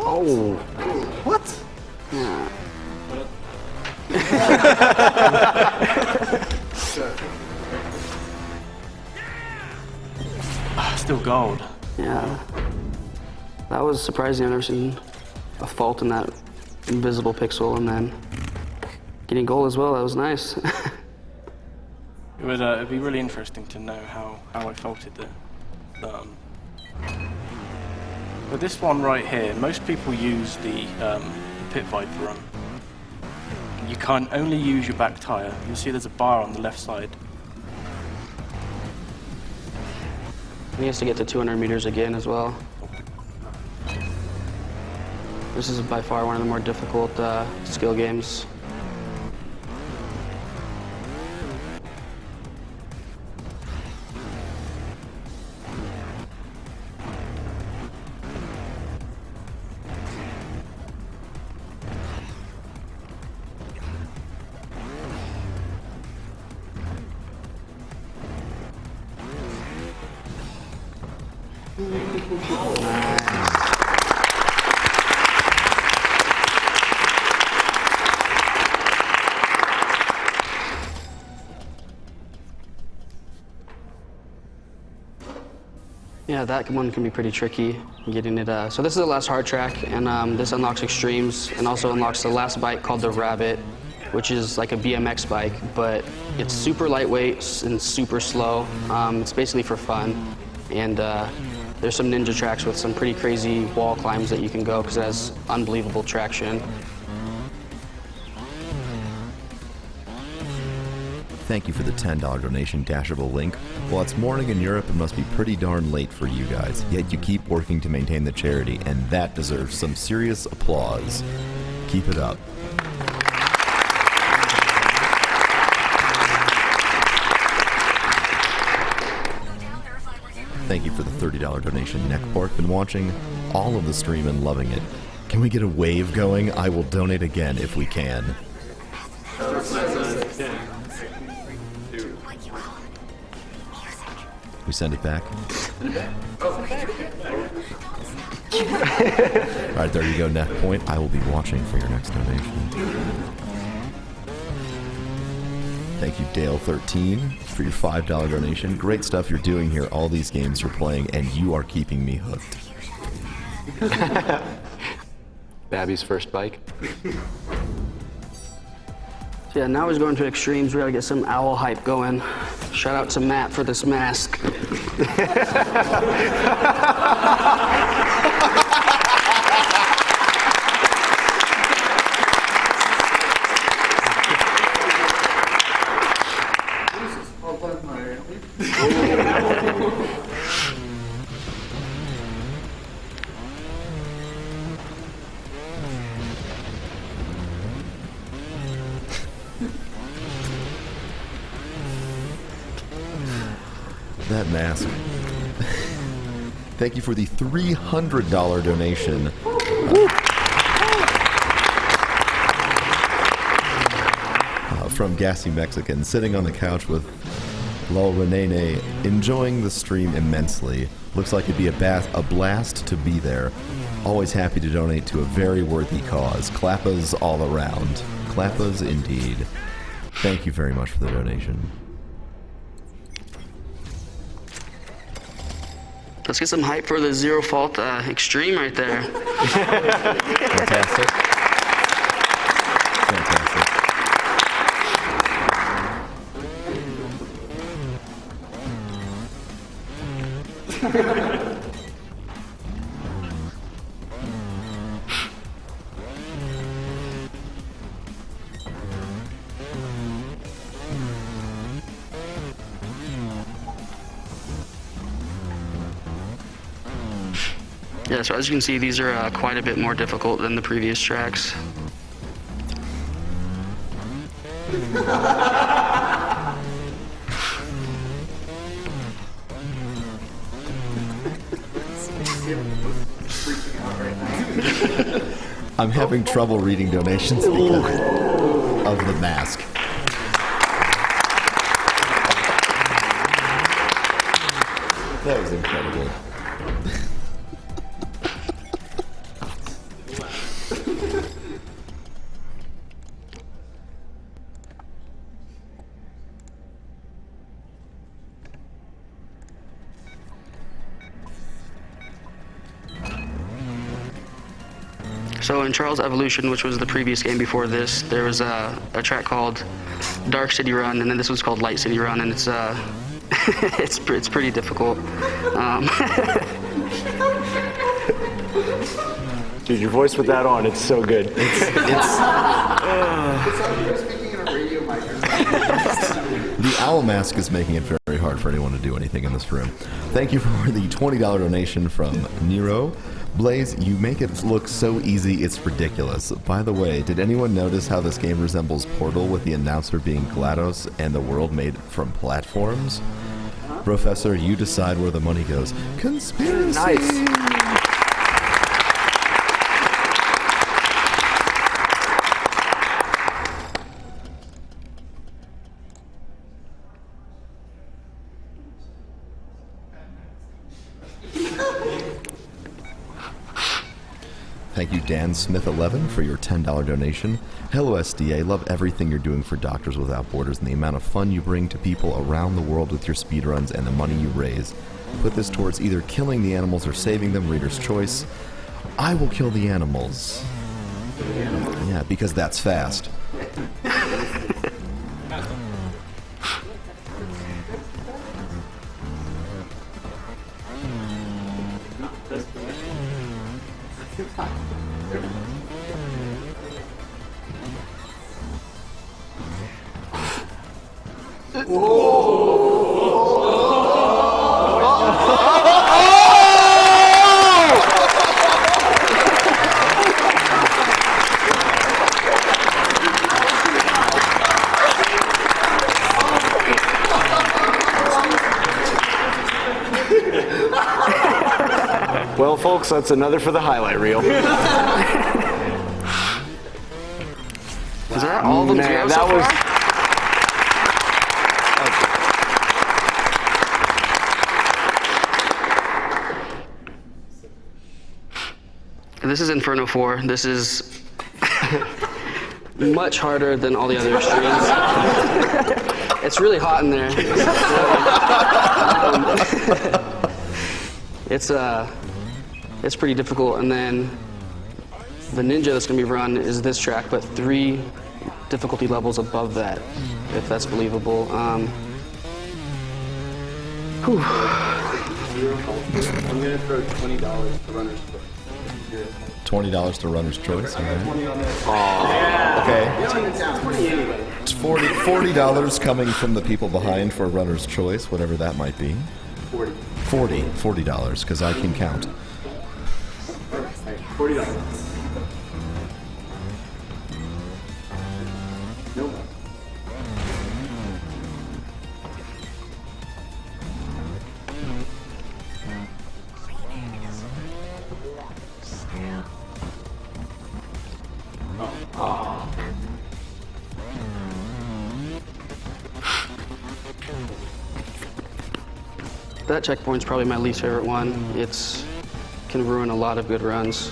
Oh, what? Yeah. Still gold. Yeah. That was surprising. I've never seen a fault in that invisible pixel, and then getting gold as well. That was nice. It'd be really interesting to know how I faulted it. But this one right here, most people use the Pit Viper run. You can only use your back tire. You'll see there's a bar on the left side. He has to get to 200 meters again as well. This is by far one of the more difficult skill games. Yeah, that one can be pretty tricky getting it. So this is the last hard track, and this unlocks extremes and also unlocks the last bike called the Rabbit, which is like a BMX bike, but it's super lightweight and super slow. It's basically for fun, and there's some ninja tracks with some pretty crazy wall climbs that you can go because it has unbelievable traction. Thank you for the $10 donation, Dashable Link. While it's morning in Europe, it must be pretty darn late for you guys. Yet you keep working to maintain the charity, and that deserves some serious applause. Keep it up. Thank you for the $30 donation, Neckpork. Been watching all of the stream and loving it. Can we get a wave going? I will donate again if we can. We send it back? Alright, there you go, Neck Point. I will be watching for your next donation. Thank you, Dale13, for your $5 donation. Great stuff you're doing here. All these games you're playing, and you are keeping me hooked. Babby's first bike. So yeah, now he's going to extremes. We gotta get some owl hype going. Shout out to Matt for this mask. That mask. Thank you for the $300 donation. From Gassy Mexican, sitting on the couch with Lol Renene, enjoying the stream immensely. Looks like it'd be a blast to be there. Always happy to donate to a very worthy cause. Clappas all around. Clappas indeed. Thank you very much for the donation. Let's get some hype for the Zero Fault Extreme right there. Fantastic. Fantastic. Yeah, so as you can see, these are quite a bit more difficult than the previous tracks. I'm having trouble reading donations because of the mask. That was incredible. So in Charles Evolution, which was the previous game before this, there was a track called Dark City Run, and then this was called Light City Run, and it's it's pretty difficult. Dude, your voice with that on, it's so good. The owl mask is making it very hard for anyone to do anything in this room. Thank you for the $20 donation from Nero. Blaze, you make it look so easy, it's ridiculous. By the way, did anyone notice how this game resembles Portal with the announcer being GLaDOS and the world made from platforms? Professor, you decide where the money goes. Conspiracy! Nice. Thank you, Dan Smith11, for your $10 donation. Hello, SDA. Love everything you're doing for Doctors Without Borders and the amount of fun you bring to people around the world with your speedruns and the money you raise. Put this towards either killing the animals or saving them, reader's choice. I will kill the animals. Yeah, because that's fast. Well, folks, that's another for the highlight reel. Is that all of them zero so that was. far? This is Inferno 4. This is much harder than all the other extremes. It's really hot in there. It's pretty difficult. And then the ninja that's going to be run is this track, but 3 difficulty levels above that, if that's believable. I'm going to throw $20 to runners. $20 to runner's choice. All right. Okay. It's $40 coming from the people behind for runner's choice, whatever that might be. $40, because I can count. $40. Nope. That checkpoint's probably my least favorite one. It's can ruin a lot of good runs.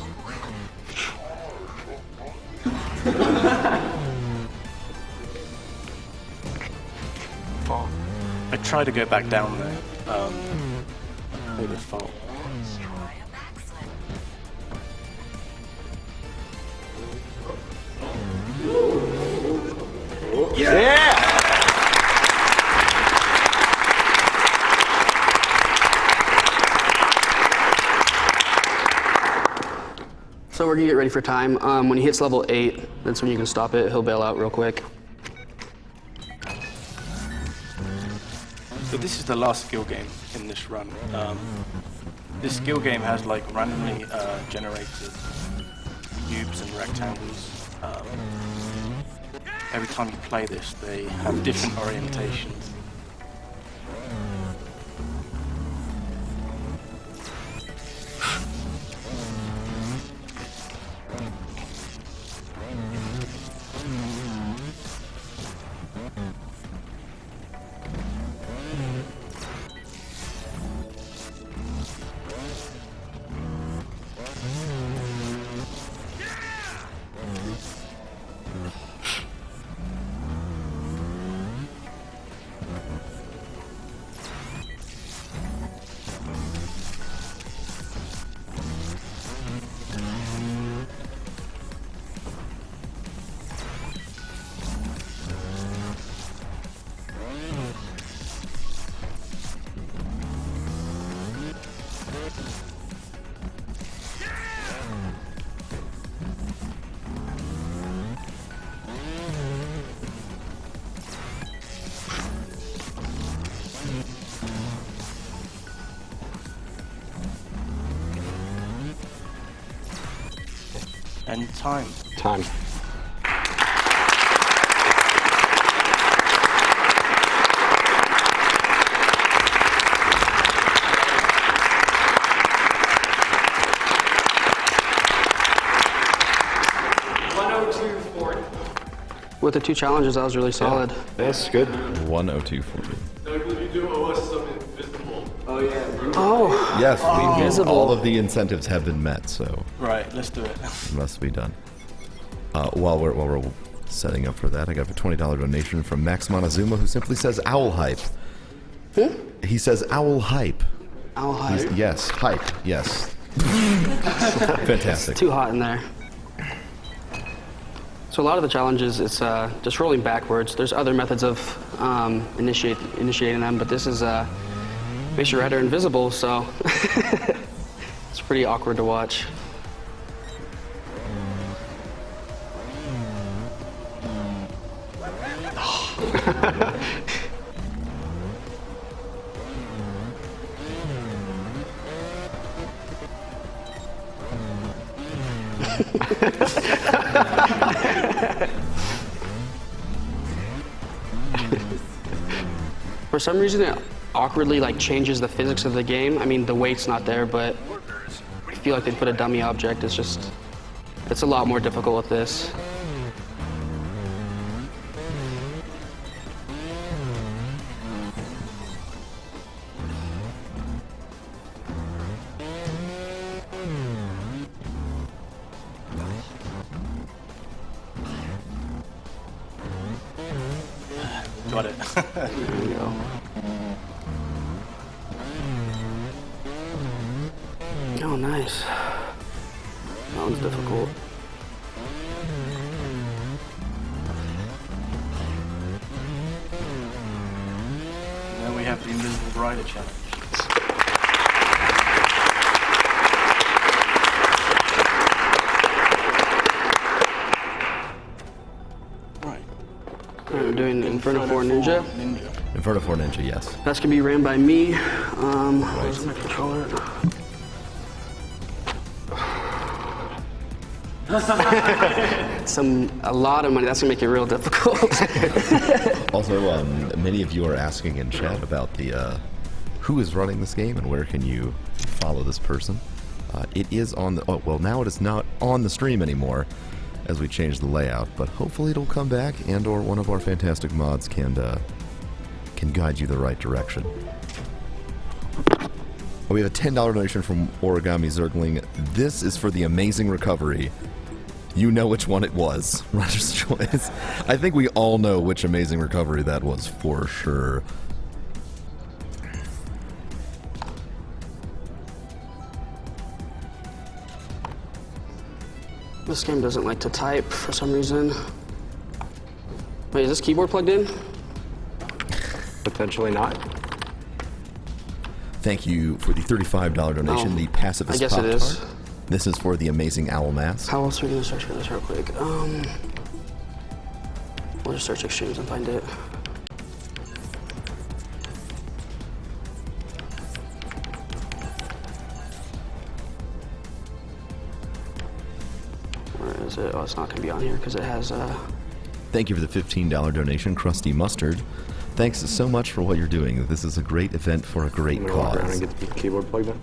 I try to go back down there. By default. So we're gonna get ready for time. When he hits level 8, that's when you can stop it. He'll bail out real quick. So this is the last skill game in this run. This skill game has like randomly generated cubes and rectangles. Every time you play this, they have different orientations. And time. Time. With the 2 challenges, that was really solid. That's good. 102.40. Oh, Yes, Invisible. all of the incentives have been met, so Right, let's do it. it must be done. While we're setting up for that, I got a $20 donation from Max Montezuma, who simply says "owl hype." He says "owl hype." owl hype. Yes, hype. Yes. Fantastic. Too hot in there. So a lot of the challenges, it's just rolling backwards. There's other methods of initiating them, but this is makes your rider invisible, so it's pretty awkward to watch. For some reason, it awkwardly changes the physics of the game. I mean, the weight's not there, but I feel like they put a dummy object. It's a lot more difficult with this. Got it. There we go. Oh, nice. That one's difficult. Now we have the Invisible Rider challenge. Right. We're doing Inferno 4 Ninja. Inferno 4 Ninja, yes. That's gonna be ran by me. Where's my controller? A lot of money. That's gonna make it real difficult. Also, many of you are asking in chat about the who is running this game and where can you follow this person. It is on the now it is not on the stream anymore as we change the layout, but hopefully it'll come back, and or one of our fantastic mods can can guide you the right direction. We have a $10 donation from Origami Zergling. This is for the amazing recovery. You know which one it was. Roger's choice. I think we all know which amazing recovery that was for sure. This game doesn't like to type for some reason. Wait, is this keyboard plugged in? Potentially not. Thank you for the $35 donation, Oh, the Pacifist I guess it Pop-Tart. is. This is for the amazing Owl Mask. How else are we gonna search for this real quick? We'll just search Extremes and find it. Where is it? Oh, it's not gonna be on here because it has Thank you for the $15 donation, Krusty Mustard. Thanks so much for what you're doing. This is a great event for a great I'm gonna walk around cause. and get the keyboard plugged in.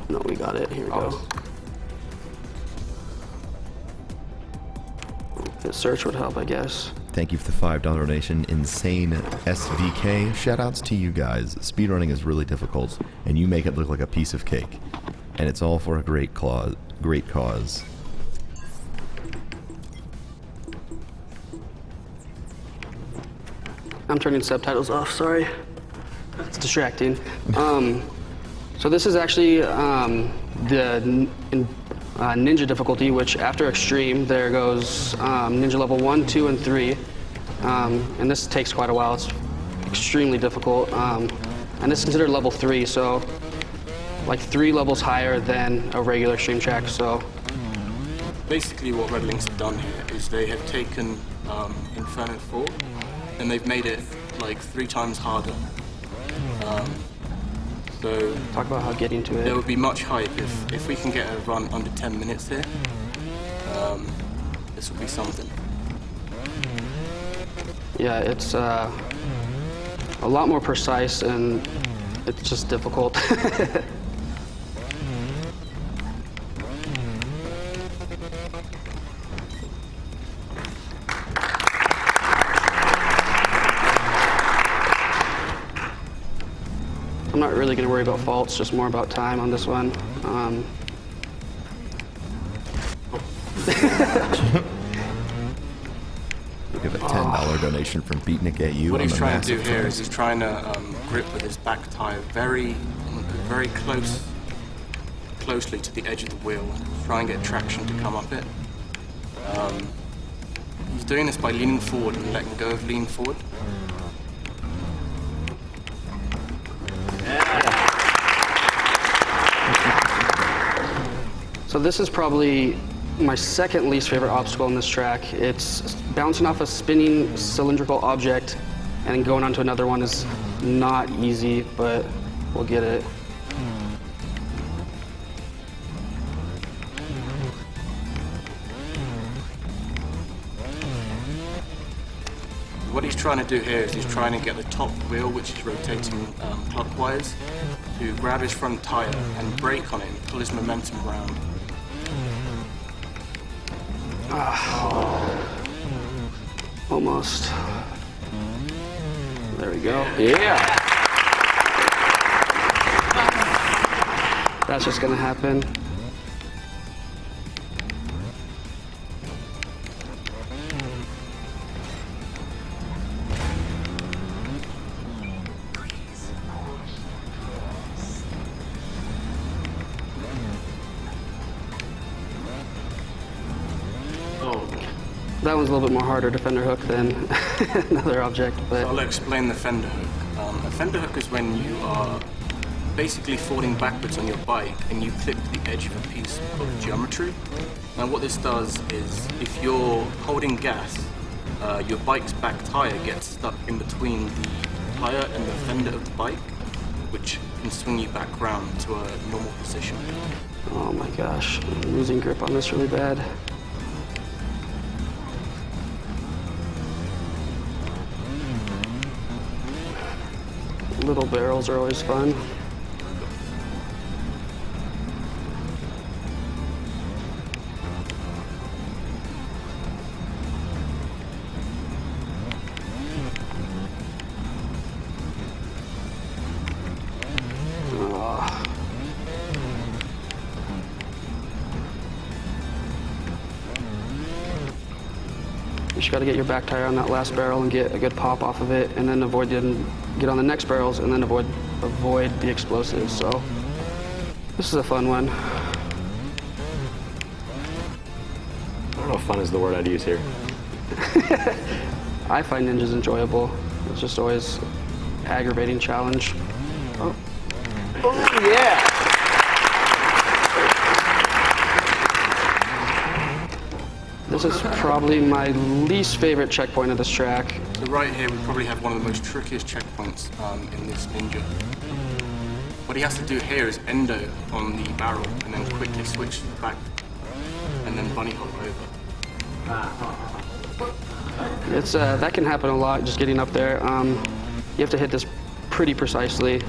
No, we got it. Here we go. The search would help, I guess. Thank you for the $5 donation, Insane SVK. Shoutouts to you guys. Speedrunning is really difficult, and you make it look like a piece of cake. And it's all for a great cause. Great cause. I'm turning subtitles off, sorry. It's distracting. So this is actually the ninja difficulty, which after extreme, there goes ninja level 1, 2, and 3. And this takes quite a while. It's extremely difficult. And this is considered level 3, so like 3 levels higher than a regular extreme track. So Basically what Red Links have done here is they have taken Inferno 4 and they've made it like 3 times harder. So talk about how getting to there it. would be much hype if we can get a run under 10 minutes here. This would be something. Yeah, it's a lot more precise and it's just difficult. I'm not really going to worry about faults, just more about time on this one. We have a $10 donation from Beatnik at you. What on he's the trying to do massive here prize. is he's trying to grip with his back tire very closely to the edge of the wheel, try and get traction to come up it. He's doing this by leaning forward and letting go of lean forward. So this is probably my second least favorite obstacle in this track. It's bouncing off a spinning cylindrical object and then going onto another one is not easy, but we'll get it. What he's trying to do here is he's trying to get the top wheel, which is rotating clockwise, to grab his front tire and brake on it and pull his momentum around. Almost. There we go. Yeah. That's just gonna happen. That one's a little bit more harder to fender hook than another object, but I'll explain the fender hook. A fender hook is when you are basically falling backwards on your bike and you clip to the edge of a piece of geometry. Now what this does is if you're holding gas, your bike's back tire gets stuck in between the tire and the fender of the bike, which can swing you back round to a normal position. oh my gosh, I'm losing grip on this really bad. Little barrels are always fun. just got to get your back tire on that last barrel and get a good pop off of it, and then get on the next barrels, and then avoid the explosives. So this is a fun one. I don't know if fun is the word I'd use here. I find ninjas enjoyable. It's just always aggravating challenge. Oh yeah! This is probably my least favorite checkpoint of this track. So right here, we probably have one of the most trickiest checkpoints in this ninja. What he has to do here is endo on the barrel and then quickly switch back and then bunny hop over. It's that can happen a lot, just getting up there. You have to hit this pretty precisely.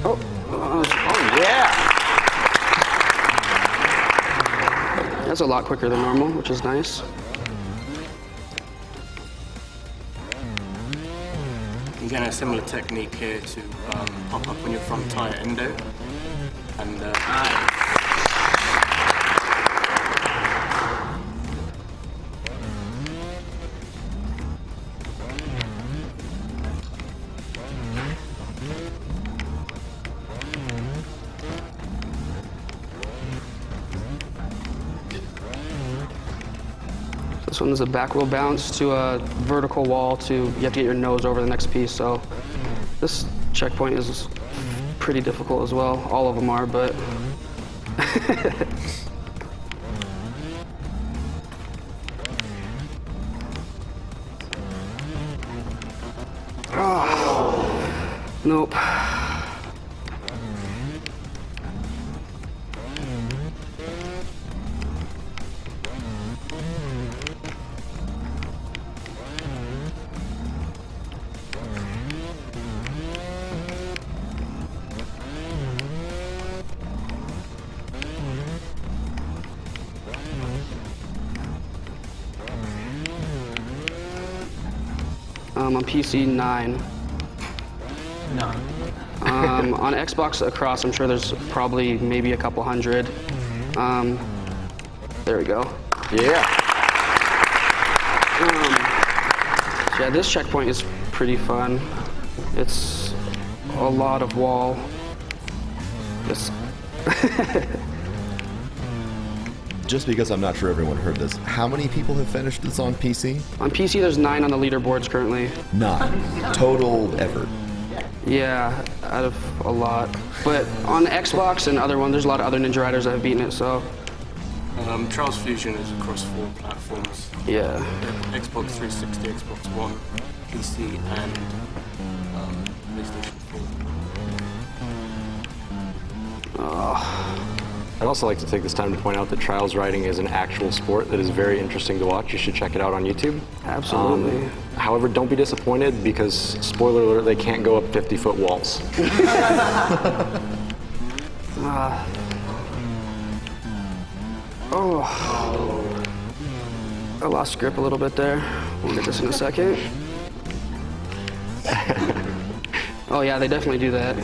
Oh yeah! That's a lot quicker than normal, which is nice. Again, a similar technique here to pop up on your front tire endo. And this one is a back wheel bounce to a vertical wall you have to get your nose over the next piece. So this checkpoint is pretty difficult as well. All of them are, but nope. On PC 9. On Xbox across, I'm sure there's probably maybe a couple hundred. There we go. Yeah. Yeah, this checkpoint is pretty fun. It's a lot of wall. Just because I'm not sure everyone heard this, how many people have finished this on PC? On PC, there's 9 on the leaderboards currently. 9. Total ever. Yeah, out of a lot. But on Xbox and other ones, there's a lot of other Ninja Riders that have beaten it, so. Trials Fusion is across 4 platforms. Yeah. Xbox 360, Xbox One, PC, and PlayStation 4. I'd also like to take this time to point out that trials riding is an actual sport that is very interesting to watch. You should check it out on YouTube. Absolutely. However, don't be disappointed because, spoiler alert, they can't go up 50-foot walls. I lost grip a little bit there. We'll get this in a second. Oh yeah, they definitely do that.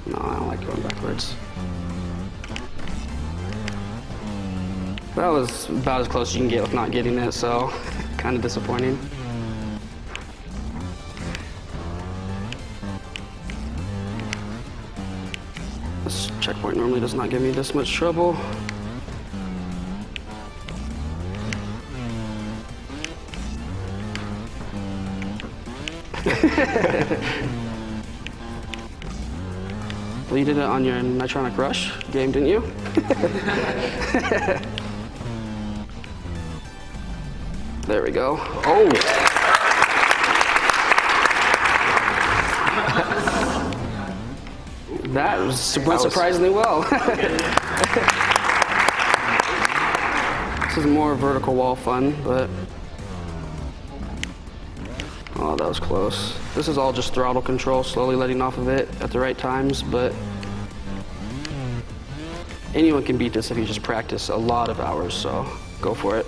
No, I don't like going backwards. That was about as close as you can get with not getting it, so kind of disappointing. This checkpoint normally does not give me this much trouble. Well, you did it on your Nitronic Rush game, didn't you? There we go. Oh! That went surprisingly well. This is more vertical wall fun, but... Oh, that was close. This is all just throttle control, slowly letting off of it at the right times, but anyone can beat this if you just practice a lot of hours, so go for it.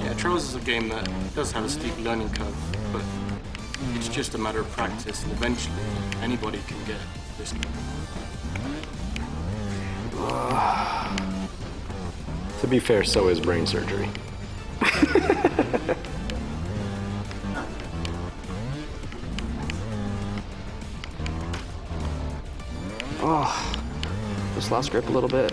Yeah, Trials is a game that does have a steep learning curve, but it's just a matter of practice, and eventually anybody can get this level. To be fair, so is brain surgery. Oh, just lost grip a little bit.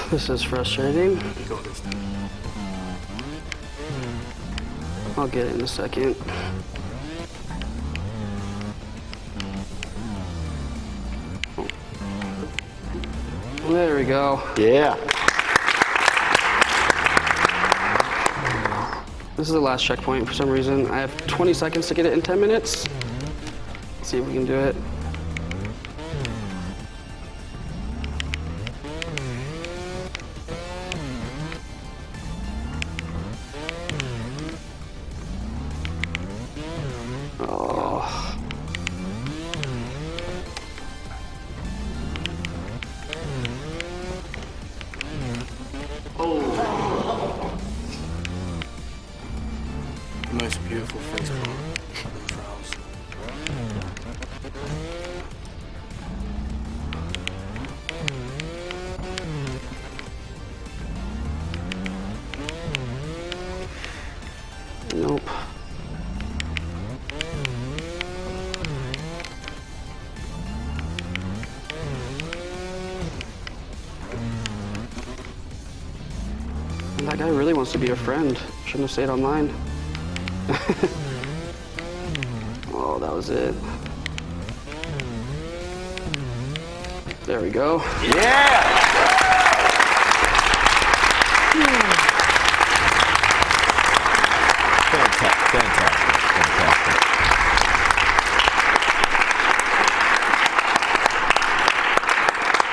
This is frustrating. You got this now. I'll get it in a second. There we go. Yeah. This is the last checkpoint for some reason. I have 20 seconds to get it in 10 minutes. Let's see if we can do it. Oh. The most beautiful face palm in Trials. Nope. And that guy really wants to be a friend. Shouldn't have stayed online. Oh, that was it. There we go. Yeah!